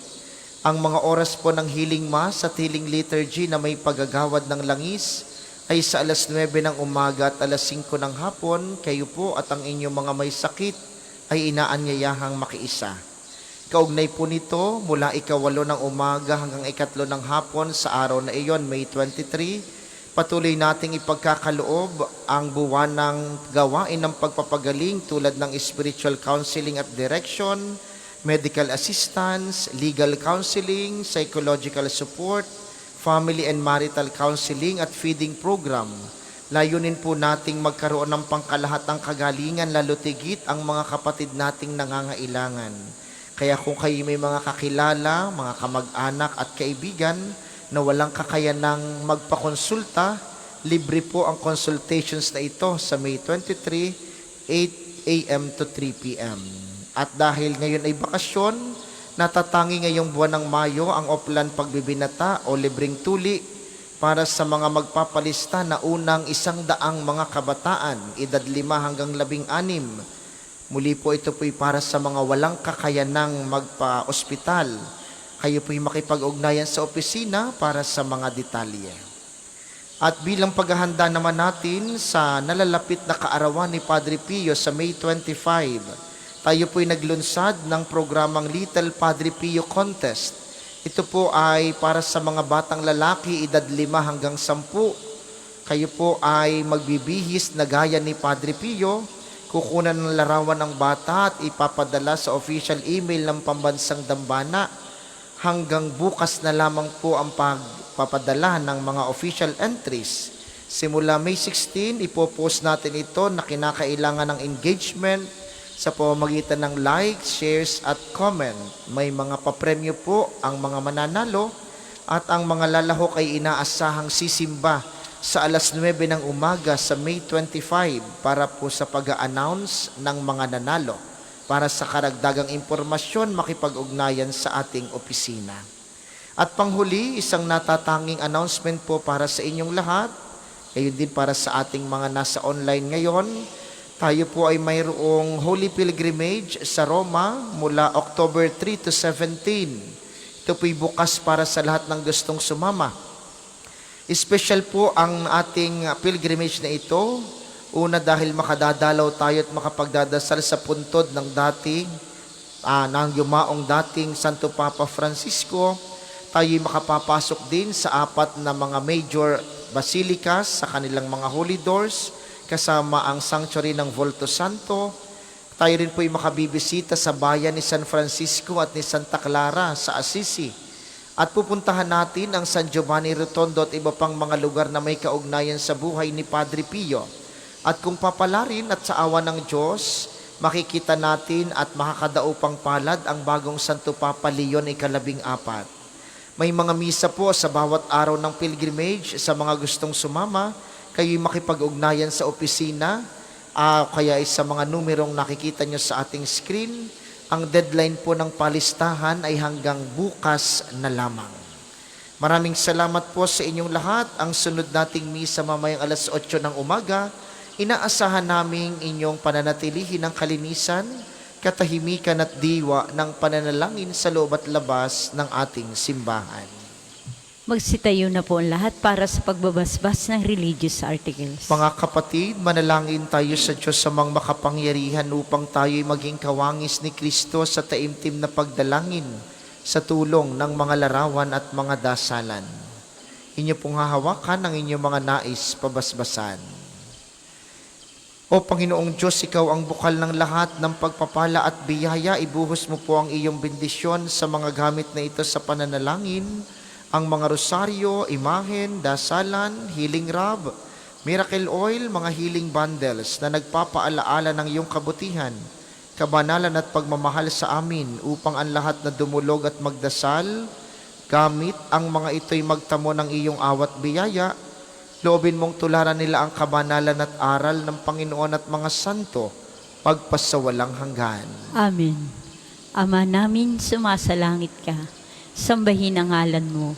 Ang mga oras po ng Healing Mass at Healing Liturgy na may paggagawad ng langis ay sa alas 9 ng umaga at alas 5 ng hapon. Kayo po at ang inyong mga may sakit ay inaanyayahang makiisa. Kaugnay po nito, mula 8 ng umaga hanggang 3 ng hapon sa araw na iyon, May 23, patuloy nating ipagkakaloob ang buwan ng gawain ng pagpapagaling tulad ng spiritual counseling at direction, medical assistance, legal counseling, psychological support, family and marital counseling at feeding program. Layunin po nating magkaroon ng pangkalahatang kagalingan, lalo tigit ang mga kapatid nating nangangailangan. Kaya kung kayo may mga kakilala, mga kamag-anak at kaibigan na walang kakayanang magpakonsulta, libre po ang consultations na ito sa May 23, 8 a.m. to 3 p.m. At dahil ngayon ay bakasyon, natatangi ngayong buwan ng Mayo ang Oplan Pagbibinata o Libreng Tuli para sa mga magpapalista na unang 100 mga kabataan, edad 5 hanggang 16. Muli po ito po'y para sa mga walang kakayanang magpa-ospital. Kayo po'y makipag-ugnayan sa opisina para sa mga detalye. At bilang paghahanda naman natin sa nalalapit na kaarawan ni Padre Pio sa May 25, tayo po'y naglunsad ng programang Little Padre Pio Contest. Ito po ay para sa mga batang lalaki, edad 5 hanggang 10. Kayo po ay magbibihis na gaya ni Padre Pio, kukunan ng larawan ng bata at ipapadala sa official email ng Pambansang Dambana. Hanggang bukas na lamang po ang pagpapadala ng mga official entries. Simula May 16, ipopost natin ito na kinakailangan ng engagement sa pamamagitan ng likes, shares at comment. May mga papremyo po ang mga mananalo at ang mga lalahok ay inaasahang sisimba sa alas 9 ng umaga sa May 25 para po sa pag-a-announce ng mga nanalo. Para sa karagdagang impormasyon, makipag-ugnayan sa ating opisina. At panghuli, isang natatanging announcement po para sa inyong lahat, gayon din para sa ating mga nasa online ngayon. Tayo po ay mayroong Holy Pilgrimage sa Roma mula October 3 to 17. Ito po'y bukas para sa lahat ng gustong sumama. Special po ang ating pilgrimage na ito. Una, dahil makadadalaw tayo at makapagdadasal sa puntod ng ng yumaong dating Santo Papa Francisco. Tayo'y makapapasok din sa 4 na mga major basilicas sa kanilang mga holy doors, kasama ang sanctuary ng Volto Santo. Tayo rin po'y makabibisita sa bayan ni San Francisco at ni Santa Clara sa Assisi. At pupuntahan natin ang San Giovanni Rotondo at iba pang mga lugar na may kaugnayan sa buhay ni Padre Pio. At kung papalarin at sa awa ng Diyos, makikita natin at makakadaupang palad ang bagong Santo Papa Leon ika-14. May mga misa po sa bawat araw ng pilgrimage. Sa mga gustong sumama, kayo'y makipag-ugnayan sa opisina, kaya sa mga numerong nakikita nyo sa ating screen. Ang deadline po ng palistahan ay hanggang bukas na lamang. Maraming salamat po sa inyong lahat. Ang sunod nating misa mamayang alas 8 ng umaga, inaasahan naming inyong pananatilihin ng kalinisan, katahimikan at diwa ng pananalangin sa loob at labas ng ating simbahan. Magsitayo na po ang lahat para sa pagbabasbas ng religious articles. Mga kapatid, manalangin tayo sa Diyos sa mga makapangyarihan upang tayo'y maging kawangis ni Kristo sa taimtim na pagdalangin sa tulong ng mga larawan at mga dasalan. Inyo pong hahawakan ang inyong mga nais pabasbasan. O Panginoong Diyos, Ikaw ang bukal ng lahat ng pagpapala at biyaya. Ibuhos mo po ang iyong bendisyon sa mga gamit na ito sa pananalangin, ang mga rosaryo, imahen, dasalan, healing rub, miracle oil, mga healing bundles na nagpapaalaala ng iyong kabutihan, kabanalan at pagmamahal sa amin upang ang lahat na dumulog at magdasal, gamit ang mga ito'y magtamo ng iyong awat biyaya. Loobin mong tularan nila ang kabanalan at aral ng Panginoon at mga santo, pagpasawalang hanggan. Amen. Ama namin, sumasalangit ka. Sambahin ang ngalan mo.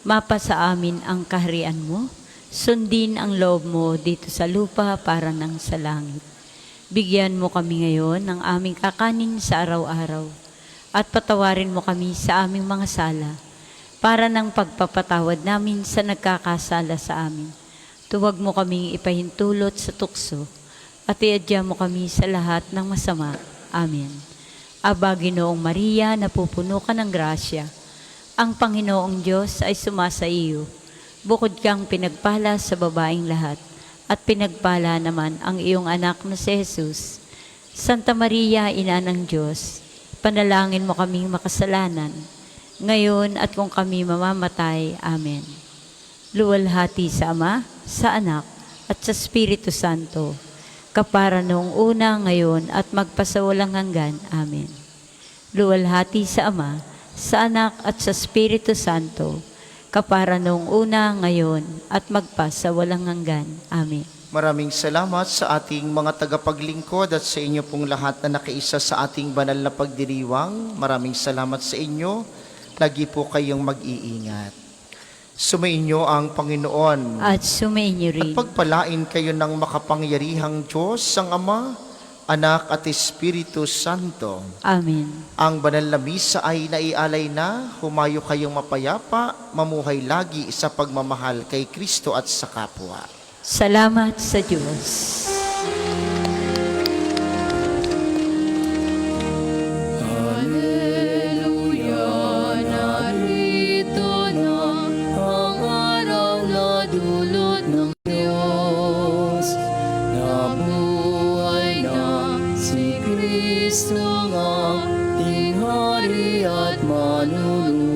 Mapa sa amin ang kaharian mo. Sundin ang loob mo dito sa lupa para nang sa langit. Bigyan mo kami ngayon ng aming kakanin sa araw-araw. At patawarin mo kami sa aming mga sala, para ng pagpapatawad namin sa nagkakasala sa amin. Tuwag mo kaming ipahintulot sa tukso at iadya mo kami sa lahat ng masama. Amen. Aba, Ginoong Maria, napupuno ka ng grasya. Ang Panginoong Diyos ay sumasa iyo. Bukod kang pinagpala sa babaeng lahat, at pinagpala naman ang iyong anak na si Jesus. Santa Maria, Ina ng Diyos, panalangin mo kaming makasalanan, ngayon at kung kami mamamatay. Amen. Luwalhati sa Ama, sa Anak, at sa Espiritu Santo, kapara noong una, ngayon, at magpasawalang hanggan. Amen. Luwalhati sa Ama, sa Anak, at sa Espiritu Santo, kapara noong una, ngayon, at magpasawalang hanggan. Amen. Maraming salamat sa ating mga tagapaglingkod at sa inyo pong lahat na nakiisa sa ating banal na pagdiriwang. Maraming salamat sa inyo. Lagi po kayong mag-iingat. Sumainyo ang Panginoon. At sumainyo At rin. pagpalain kayo ng makapangyarihang Diyos, ang Ama, Anak at Espiritu Santo. Amen. Ang banal na misa ay naialay na, humayo kayong mapayapa, mamuhay lagi sa pagmamahal kay Kristo at sa kapwa. Salamat sa Diyos. Hallelujah, narito na ang araw na dulot ng Diyos. Nabuhay na si Kristo ang tinghari at manunubos.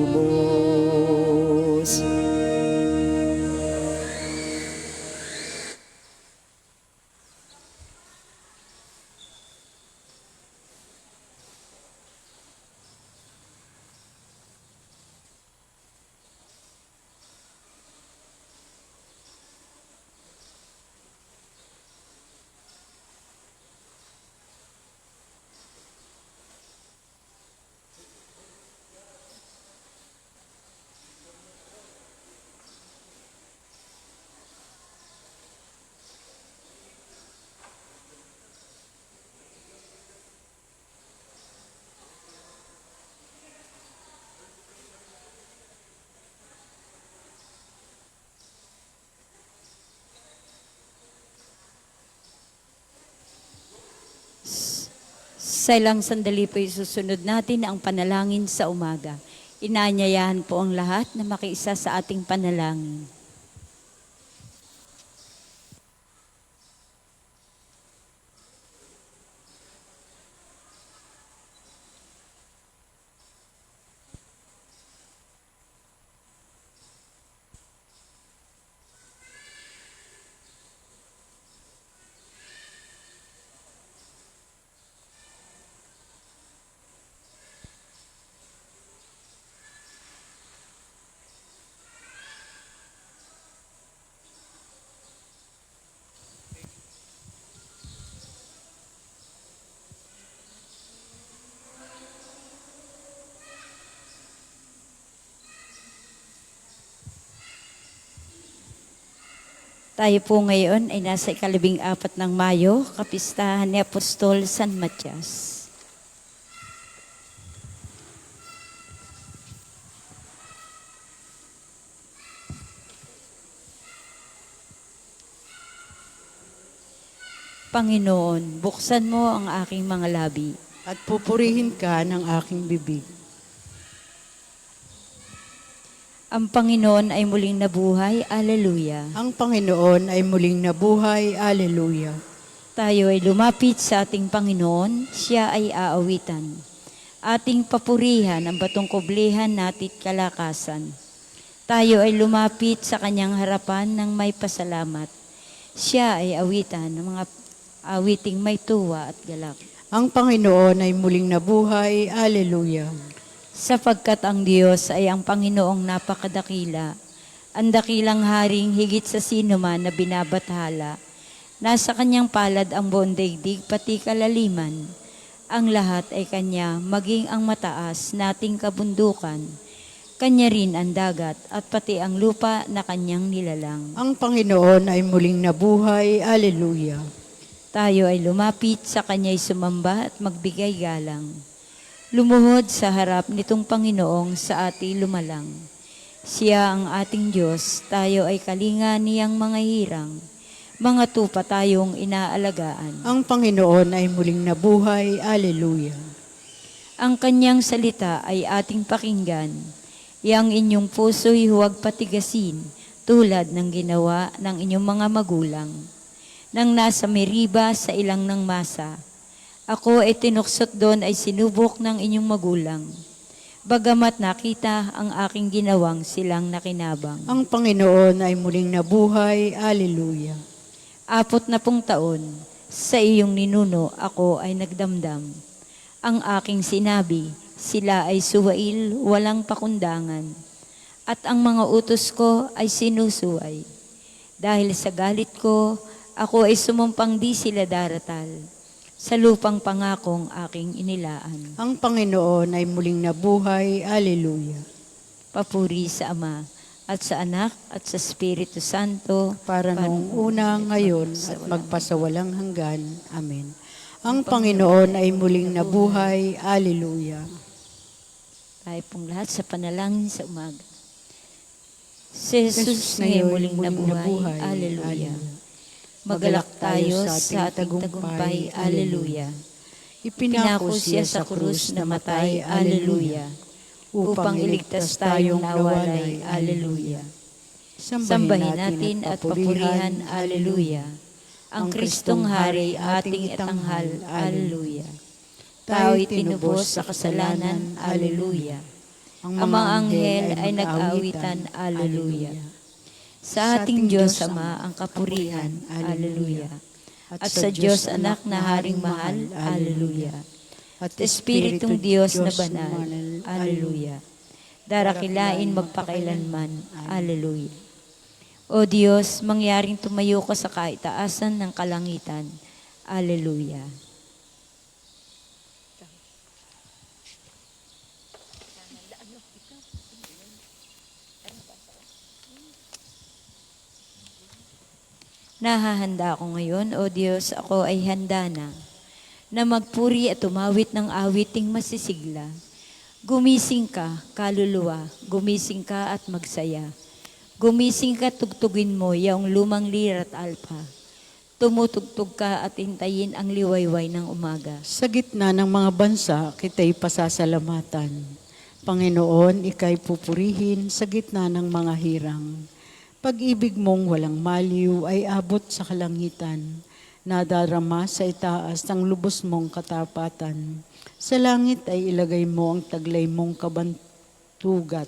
Sa ilang sandali po susunod natin ang panalangin sa umaga. Inaanyayahan po ang lahat na makiisa sa ating panalangin. Tayo po ngayon ay nasa 14 ng Mayo, kapistahan ni Apostol San Matias. Panginoon, buksan mo ang aking mga labi. At pupurihin ka ng aking bibig. Ang Panginoon ay muling nabuhay. Alleluia. Ang Panginoon ay muling nabuhay. Alleluia. Tayo ay lumapit sa ating Panginoon, siya ay aawitan. Ating papurihan ang batong kublihan natit kalakasan. Tayo ay lumapit sa kanyang harapan ng may pasalamat. Siya ay awitan ng mga awiting may tuwa at galak. Ang Panginoon ay muling nabuhay. Alleluia. Sapagkat ang Diyos ay ang Panginoong napakadakila, ang dakilang haring higit sa sino man na binabathala. Nasa kanyang palad ang buong daigdig, pati kalaliman. Ang lahat ay kanya, maging ang mataas nating kabundukan. Kanya rin ang dagat at pati ang lupa na kanyang nilalang. Ang Panginoon ay muling nabuhay. Alleluia. Tayo ay lumapit sa kanya'y sumamba at magbigay galang. Lumuhod sa harap nitong Panginoong sa ating lumalang. Siya ang ating Diyos, tayo ay kalinga niyang mga hirang. Mga tupa tayong inaalagaan. Ang Panginoon ay muling nabuhay. Alleluia. Ang kanyang salita ay ating pakinggan. Yang inyong puso'y huwag patigasin, tulad ng ginawa ng inyong mga magulang. Nang nasa Meriba sa ilang ng masa, ako ay tinuksot doon ay sinubok ng inyong magulang. Bagamat nakita ang aking ginawang silang nakinabang. Ang Panginoon ay muling nabuhay. Alleluia. 40 taon, sa iyong ninuno ako ay nagdamdam. Ang aking sinabi, sila ay suwail, walang pakundangan. At ang mga utos ko ay sinusuway. Dahil sa galit ko, ako ay sumumpang di sila daratal. Sa lupang pangakong aking inilaan. Ang Panginoon ay muling nabuhay. Alleluia. Papuri sa Ama, at sa Anak, at sa Espiritu Santo, para noong una, ngayon, at magpasawalang hanggan. Amen. Ang Panginoon ay muling nabuhay. Alleluia. tayo pong lahat sa panalangin sa umaga. Si Jesus ngayon muling nabuhay. Alleluia. Magalak tayo sa ating tagumpay. Alleluia. Pinako siya sa krus na matay. Alleluia. Upang iligtas tayong nawalay. Alleluia. Sambahin natin at papurihan. Alleluia. Ang Kristong Hari ating itanghal. Alleluia. Tao'y tinubos sa kasalanan. Alleluia. Ang mga anghel ay nag-awitan. Alleluia. Sa ating Diyos Ama ang kapurihan. Alleluia. At sa Diyos Anak na Haring mahal. Alleluia. At Espiritong Diyos na banal. Alleluia. Darakilain magpakailanman. Alleluia. O Diyos, mangyaring tumayo ka sa kaitaasan ng kalangitan. Alleluia. Nahahanda ako ngayon, O Diyos, ako ay handa na magpuri at tumawit ng awiting masisigla. Gumising ka, kaluluwa, gumising ka at magsaya. Gumising ka, tugtugin mo yaong lumang lira at alpa. Tumutugtog ka at hintayin ang liwayway ng umaga. Sa gitna ng mga bansa, kita'y pasasalamatan. Panginoon, ika'y pupurihin sa gitna ng mga hirang. Pag-ibig mong walang maliw ay abot sa kalangitan. Nadarama sa itaas ng lubos mong katapatan. Sa langit ay ilagay mo ang taglay mong kabantugat.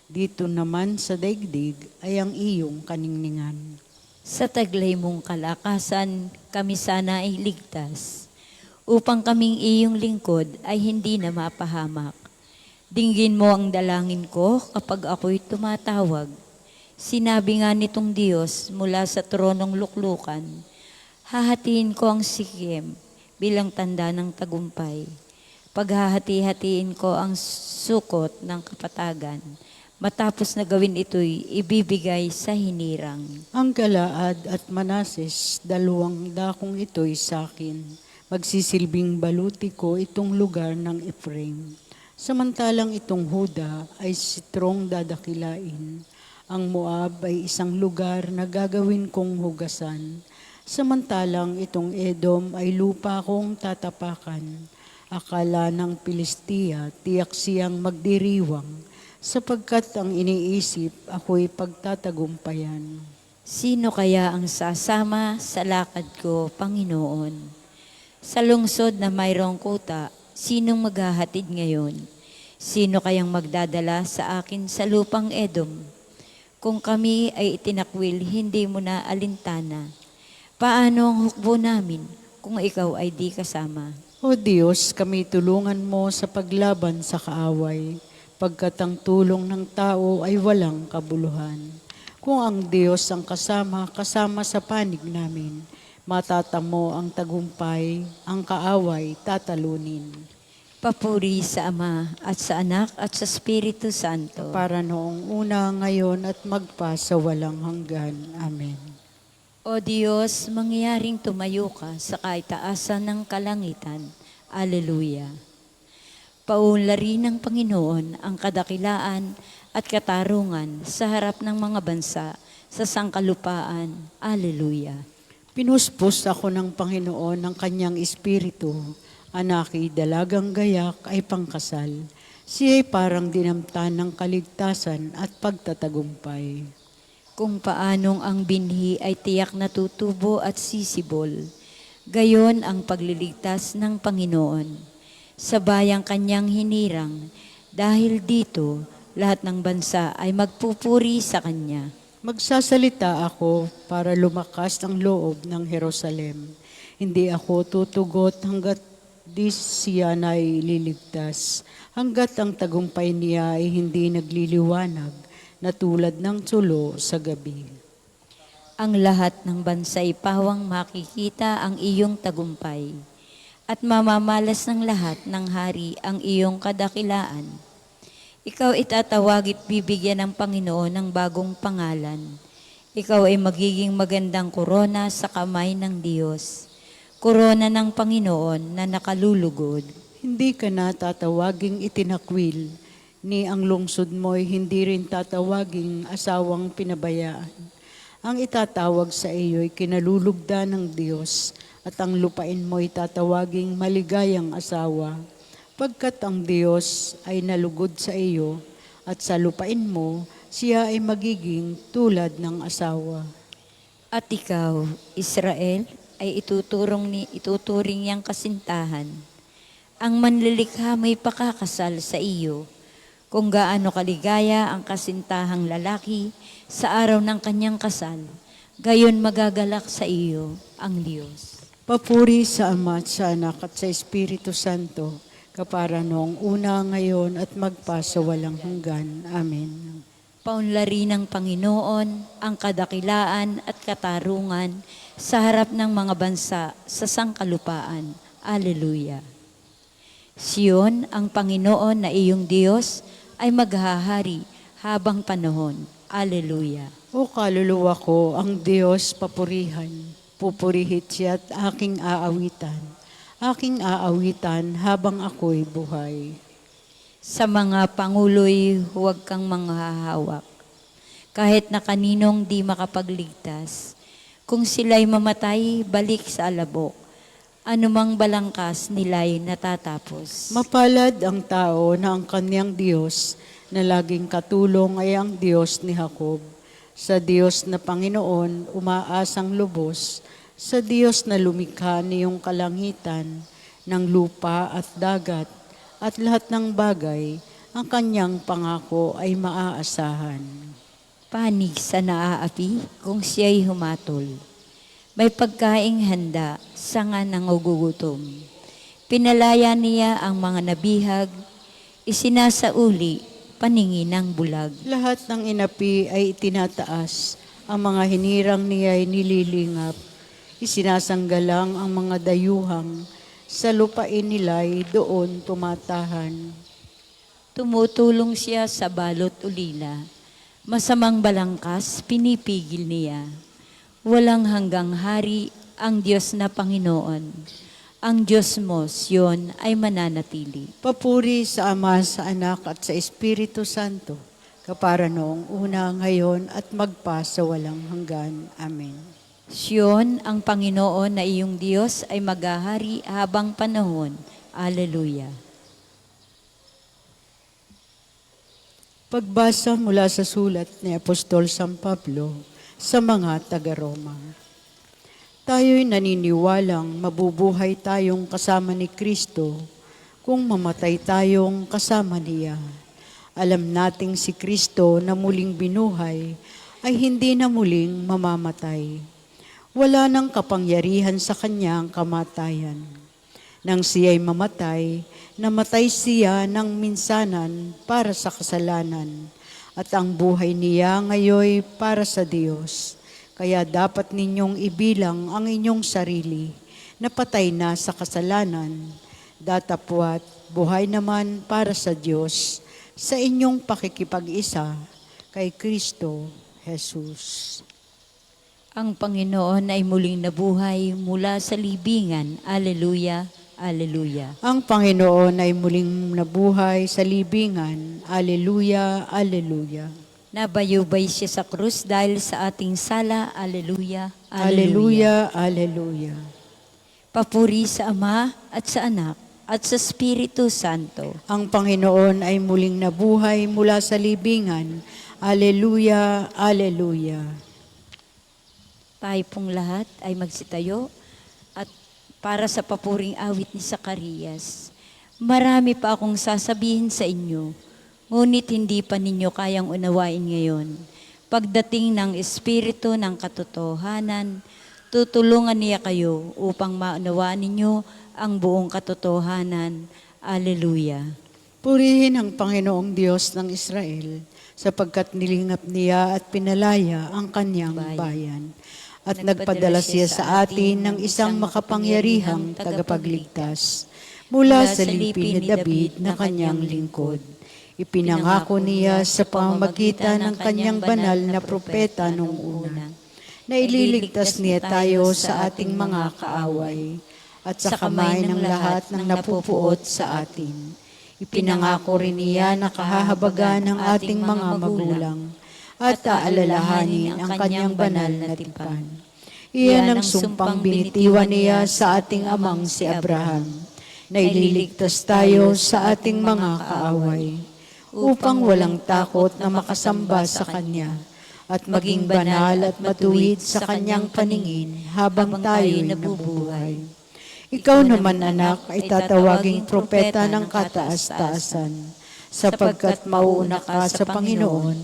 Dito naman sa daigdig ay ang iyong kaningningan. Sa taglay mong kalakasan, kami sana ay ligtas, upang kaming iyong lingkod ay hindi na mapahamak. Dinggin mo ang dalangin ko kapag ako'y tumatawag. Sinabi nga nitong Diyos mula sa tronong luklukan, hahatiin ko ang Sikem bilang tanda ng tagumpay. Paghahati-hatiin ko ang sukot ng kapatagan. Matapos na gawin ito'y ibibigay sa hinirang. Ang Galaad at Manases, dalawang dakong ito'y sakin. Magsisilbing baluti ko itong lugar ng Ephraim. Samantalang itong Huda ay sitrong dadakilain. Ang Moab ay isang lugar na gagawin kong hugasan. Samantalang itong Edom ay lupa kong tatapakan. Akala ng Pilistia, tiyak siyang magdiriwang, sapagkat ang iniisip ako'y pagtatagumpayan. Sino kaya ang sasama sa lakad ko, Panginoon? Sa lungsod na mayroong kuta, sinong maghahatid ngayon? Sino kayang magdadala sa akin sa lupang Edom? Kung kami ay itinakwil, hindi mo na alintana. Paano ang hukbo namin kung ikaw ay di kasama? O Diyos, kami tulungan mo sa paglaban sa kaaway, pagkat ang tulong ng tao ay walang kabuluhan. Kung ang Diyos ang kasama sa panig namin, matatamo ang tagumpay, ang kaaway tatalunin. Papuri sa Ama at sa Anak at sa Espiritu Santo. Para noong una, ngayon at magpa sa walang hanggan. Amen. O Diyos, mangyaring tumayo ka sa kaitaasan ng kalangitan. Alleluia. Paunlarin ng Panginoon ang kadakilaan at katarungan sa harap ng mga bansa sa sangkalupaan. Alleluia. Pinuspos ako ng Panginoon ng kanyang espiritu. Anaki, dalagang gayak ay pangkasal. Siya'y parang dinamtan ng kaligtasan at pagtatagumpay. Kung paanong ang binhi ay tiyak na tutubo at sisibol, gayon ang pagliligtas ng Panginoon. Sa bayang kanyang hinirang, dahil dito, lahat ng bansa ay magpupuri sa kanya. Magsasalita ako para lumakas ang loob ng Jerusalem. Hindi ako tutugot hanggat di siya na ililigtas, hanggat ang tagumpay niya ay hindi nagliliwanag na tulad ng tsulo sa gabi. Ang lahat ng bansa'y pawang makikita ang iyong tagumpay, at mamamalas ng lahat ng hari ang iyong kadakilaan. Ikaw itatawag at bibigyan ng Panginoon ng bagong pangalan. Ikaw ay magiging magandang korona sa kamay ng Diyos. Korona ng Panginoon na nakalulugod. Hindi ka na tatawaging itinakwil, ni ang lungsod mo'y hindi rin tatawaging asawang pinabayaan. Ang itatawag sa iyo'y kinalulugdan ng Diyos, at ang lupain mo'y tatawaging maligayang asawa. Pagkat ang Diyos ay nalugod sa iyo, at sa lupain mo, siya ay magiging tulad ng asawa. At ikaw, Israel, ay ituturing niyang kasintahan. Ang manlilikha may pakakasal sa iyo, kung gaano kaligaya ang kasintahang lalaki sa araw ng kanyang kasal, gayon magagalak sa iyo ang Diyos. Papuri sa Ama at sa Anak at sa Espiritu Santo, kapara noong una, ngayon at magpasawalang hanggan. Amen. Paunlari ng Panginoon ang kadakilaan at katarungan sa harap ng mga bansa sa sangkalupaan. Alleluia. Siyon, ang Panginoon na iyong Diyos ay maghahari habang panahon. Alleluia. O kaluluwa ko, ang Diyos papurihan. Pupurihit siya at aking aawitan. Aking aawitan habang ako'y buhay. Sa mga pangulo'y huwag kang manghahawak, kahit na kaninong di makapagligtas. Kung sila'y mamatay, balik sa alabok. Anumang balangkas nila'y natatapos. Mapalad ang tao na ang kanyang Diyos na laging katulong ay ang Diyos ni Jacob. Sa Diyos na Panginoon, umaasang lubos. Sa Diyos na lumikha niyong kalangitan, ng lupa at dagat, at lahat ng bagay, ang kanyang pangako ay maaasahan. Panig sa naaapi kung siya'y humatol. May pagkaing handa, sanga ng ugugutom. Pinalaya niya ang mga nabihag, isinasauli, paningin ng bulag. Lahat ng inapi ay itinataas, ang mga hinirang niya ay nililingap. Isinasanggalang ang mga dayuhang, sa lupain nila'y doon tumatahan. Tumutulong siya sa balot ulila. Masamang balangkas, pinipigil niya. Walang hanggang hari ang Diyos na Panginoon. Ang Diyos mo, Siyon, ay mananatili. Papuri sa Ama, sa Anak at sa Espiritu Santo, kapara noong una, ngayon at magpa sa walang hanggan. Amen. Siyon, ang Panginoon na iyong Diyos ay maghahari habang panahon. Alleluia. Pagbasa mula sa sulat ni Apostol San Pablo sa mga taga-Roma. Tayo'y naniniwalang mabubuhay tayong kasama ni Kristo kung mamatay tayong kasama niya. Alam nating si Kristo na muling binuhay ay hindi na muling mamamatay. Wala nang kapangyarihan sa kanyang kamatayan. Nang siya'y mamatay, namatay siya ng minsanan para sa kasalanan, at ang buhay niya ngayon para sa Diyos. Kaya dapat ninyong ibilang ang inyong sarili na patay na sa kasalanan, datapwat buhay naman para sa Diyos sa inyong pakikipag-isa kay Kristo Jesus. Ang Panginoon ay muling nabuhay mula sa libingan. Alleluia, alleluia. Ang Panginoon ay muling nabuhay sa libingan. Alleluia, alleluia. Nabayubay siya sa krus dahil sa ating sala. Alleluia, Alleluia, alleluia. Papuri sa Ama at sa Anak at sa Espiritu Santo. Ang Panginoon ay muling nabuhay mula sa libingan. Alleluia, alleluia. Tayo pong lahat ay magsitayo at para sa papuring awit ni Zacarias. Marami pa akong sasabihin sa inyo, ngunit hindi pa ninyo kayang unawain ngayon. Pagdating ng Espiritu ng katotohanan, tutulungan niya kayo upang maunawaan ninyo ang buong katotohanan. Alleluia. Purihin ang Panginoong Diyos ng Israel, sapagkat nilingap niya at pinalaya ang kanyang bayan. At nagpadala siya sa atin ng isang makapangyarihang tagapagligtas mula sa lipi ni David na kanyang lingkod. Ipinangako niya sa pamamagitan ng kanyang banal na propeta noong una, na ililigtas niya tayo sa ating mga kaaway at sa kamay ng lahat ng napupuot sa atin. Ipinangako rin niya na kahahabagan ng ating mga magulang at aalalahanin ang kanyang banal na tipan. Iyan ang sumpang binitiwan niya sa ating amang si Abraham, na ililigtas tayo sa ating mga kaaway, upang walang takot na makasamba sa Kanya at maging banal at matuwid sa Kanyang paningin habang tayo'y nabubuhay. Ikaw naman, anak, ay tatawaging propeta ng kataas-taasan, sapagkat mauuna ka sa Panginoon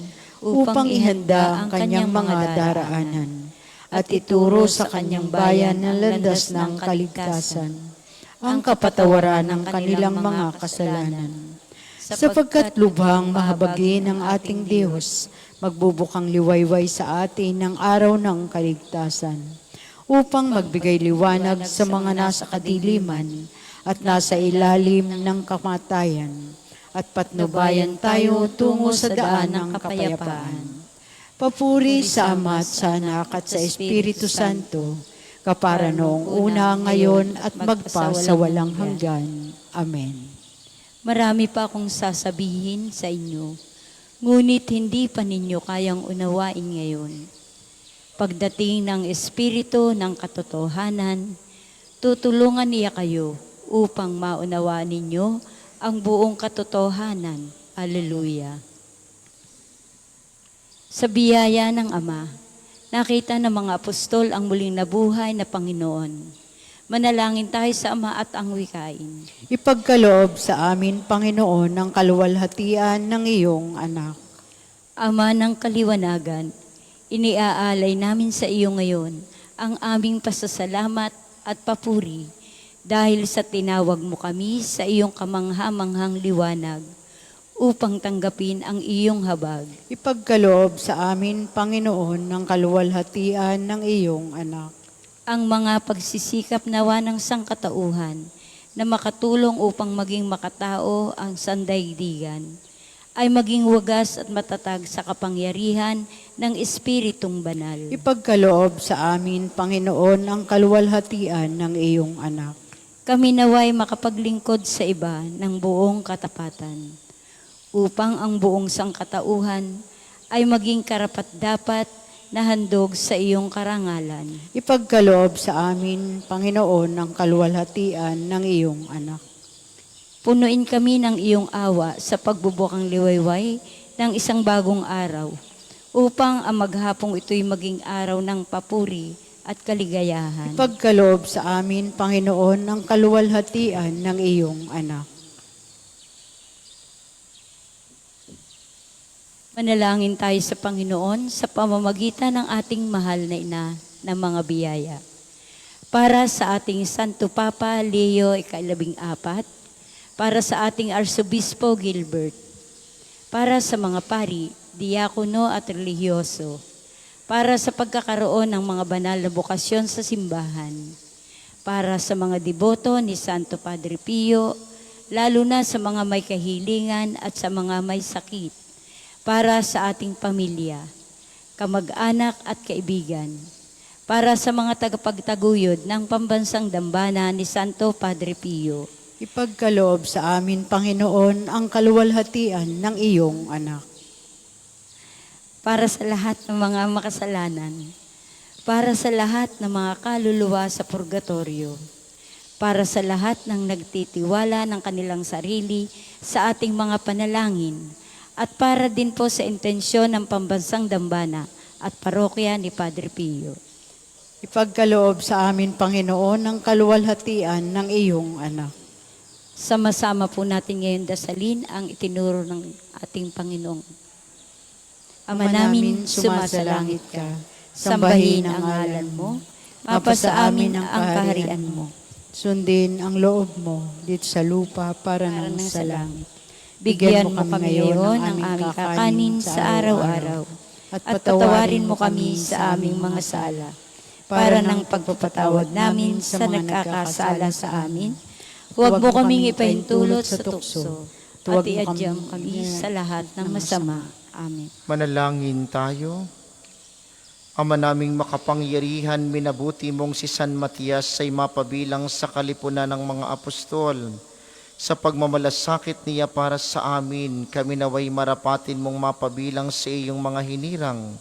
upang ihanda ang Kanyang mga daraanan at ituro sa Kanyang bayan ang landas ng kaligtasan, ang kapatawaran ng kanilang mga kasalanan. Sapagkat lubhang mahabagin ng ating Diyos, magbubukang liwayway sa atin ng araw ng kaligtasan, upang magbigay liwanag sa mga nasa kadiliman at nasa ilalim ng kamatayan, at patnubayan tayo tungo sa daan ng kapayapaan. Papuri sa Ama at sa Anak at sa Espiritu Santo, kapara noong una, ngayon at magpa sa walang hanggan. Amen. Marami pa akong sasabihin sa inyo, ngunit hindi pa ninyo kayang unawain ngayon. Pagdating ng Espiritu ng katotohanan, tutulungan niya kayo upang maunawaan ninyo ang buong katotohanan. Alleluia. Sa biyaya ng Ama, nakita ng mga apostol ang muling nabuhay na Panginoon. Manalangin tayo sa Ama at ang wikain. Ipagkaloob sa amin, Panginoon, ang kaluwalhatian ng iyong anak. Ama ng kaliwanagan, iniaalay namin sa iyo ngayon ang aming pasasalamat at papuri dahil sa tinawag mo kami sa iyong kamangha-manghang liwanag upang tanggapin ang iyong habag. Ipagkaloob sa amin, Panginoon, ang kaluwalhatian ng iyong anak. Ang mga pagsisikap nawa ng sangkatauhan na makatulong upang maging makatao ang sandaigdigan ay maging wagas at matatag sa kapangyarihan ng Espiritong Banal. Ipagkaloob sa amin, Panginoon, ang kaluwalhatian ng iyong anak. Kami naway makapaglingkod sa iba ng buong katapatan, upang ang buong sangkatauhan ay maging karapat-dapat na handog sa iyong karangalan. Ipagkaloob sa amin, Panginoon, ang kaluwalhatian ng iyong anak. Punuin kami ng iyong awa sa pagbubukang liwayway ng isang bagong araw, upang ang maghapong ito'y maging araw ng papuri at kaligayahan. Ipagkaloob sa amin, Panginoon, ang kaluwalhatian ng iyong anak. Manalangin tayo sa Panginoon sa pamamagitan ng ating mahal na ina ng mga biyaya. Para sa ating Santo Papa Leo ika-14, para sa ating Arsobispo Gilbert, para sa mga pari, diakono at relihiyoso, para sa pagkakaroon ng mga banal na bokasyon sa simbahan, para sa mga deboto ni Santo Padre Pio, lalo na sa mga may kahilingan at sa mga may sakit, para sa ating pamilya, kamag-anak at kaibigan, para sa mga tagapagtaguyod ng pambansang dambana ni Santo Padre Pio. Ipagkaloob sa amin, Panginoon, ang kaluwalhatian ng iyong anak. Para sa lahat ng mga makasalanan, para sa lahat ng mga kaluluwa sa purgatorio, para sa lahat ng nagtitiwala ng kanilang sarili sa ating mga panalangin, at para din po sa intensyon ng pambansang dambana at parokya ni Padre Pio. Ipagkaloob sa amin, Panginoon, ang kaluwalhatian ng iyong anak. Sama-sama po natin ngayon dasalin ang itinuro ng ating Panginoong. Ama namin, sumasalangit ka, sambahin ang ngalan mo, mapasa amin ang kaharian mo. Sundin ang loob mo dito sa lupa para ng sa langit. Bigyan mo kami ngayon ng aming kakanin sa araw-araw, at patawarin mo kami sa aming mga sala, para ng pagpapatawad namin sa nagkakasala sa amin. Huwag mo kaming ipahintulot sa tukso, huwag At mo iadyang kami sa lahat ng masama. Amen. Manalangin tayo. Ama naming makapangyarihan, minabuti mong si San Matias ay mapabilang sa kalipunan ng mga apostol. Sa pagmamalasakit niya para sa amin, kami naway marapatin mong mapabilang sa iyong mga hinirang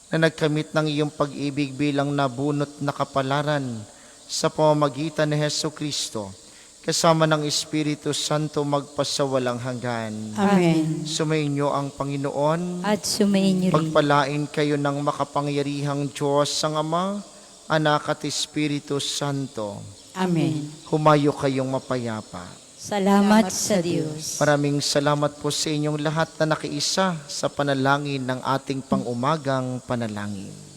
na nagkamit ng iyong pag-ibig bilang nabunot na kapalaran sa pamamagitan ni Hesukristo, kasama ng Espiritu Santo magpasawalang hanggan. Amen. Sumainyo ang Panginoon. At sumainyo rin. Pagpalain kayo ng makapangyarihang Diyos ang Ama, Anak at Espiritu Santo. Amen. Humayo kayong mapayapa. Salamat sa Diyos. Maraming salamat po sa inyong lahat na nakiisa sa panalangin ng ating pangumagang panalangin.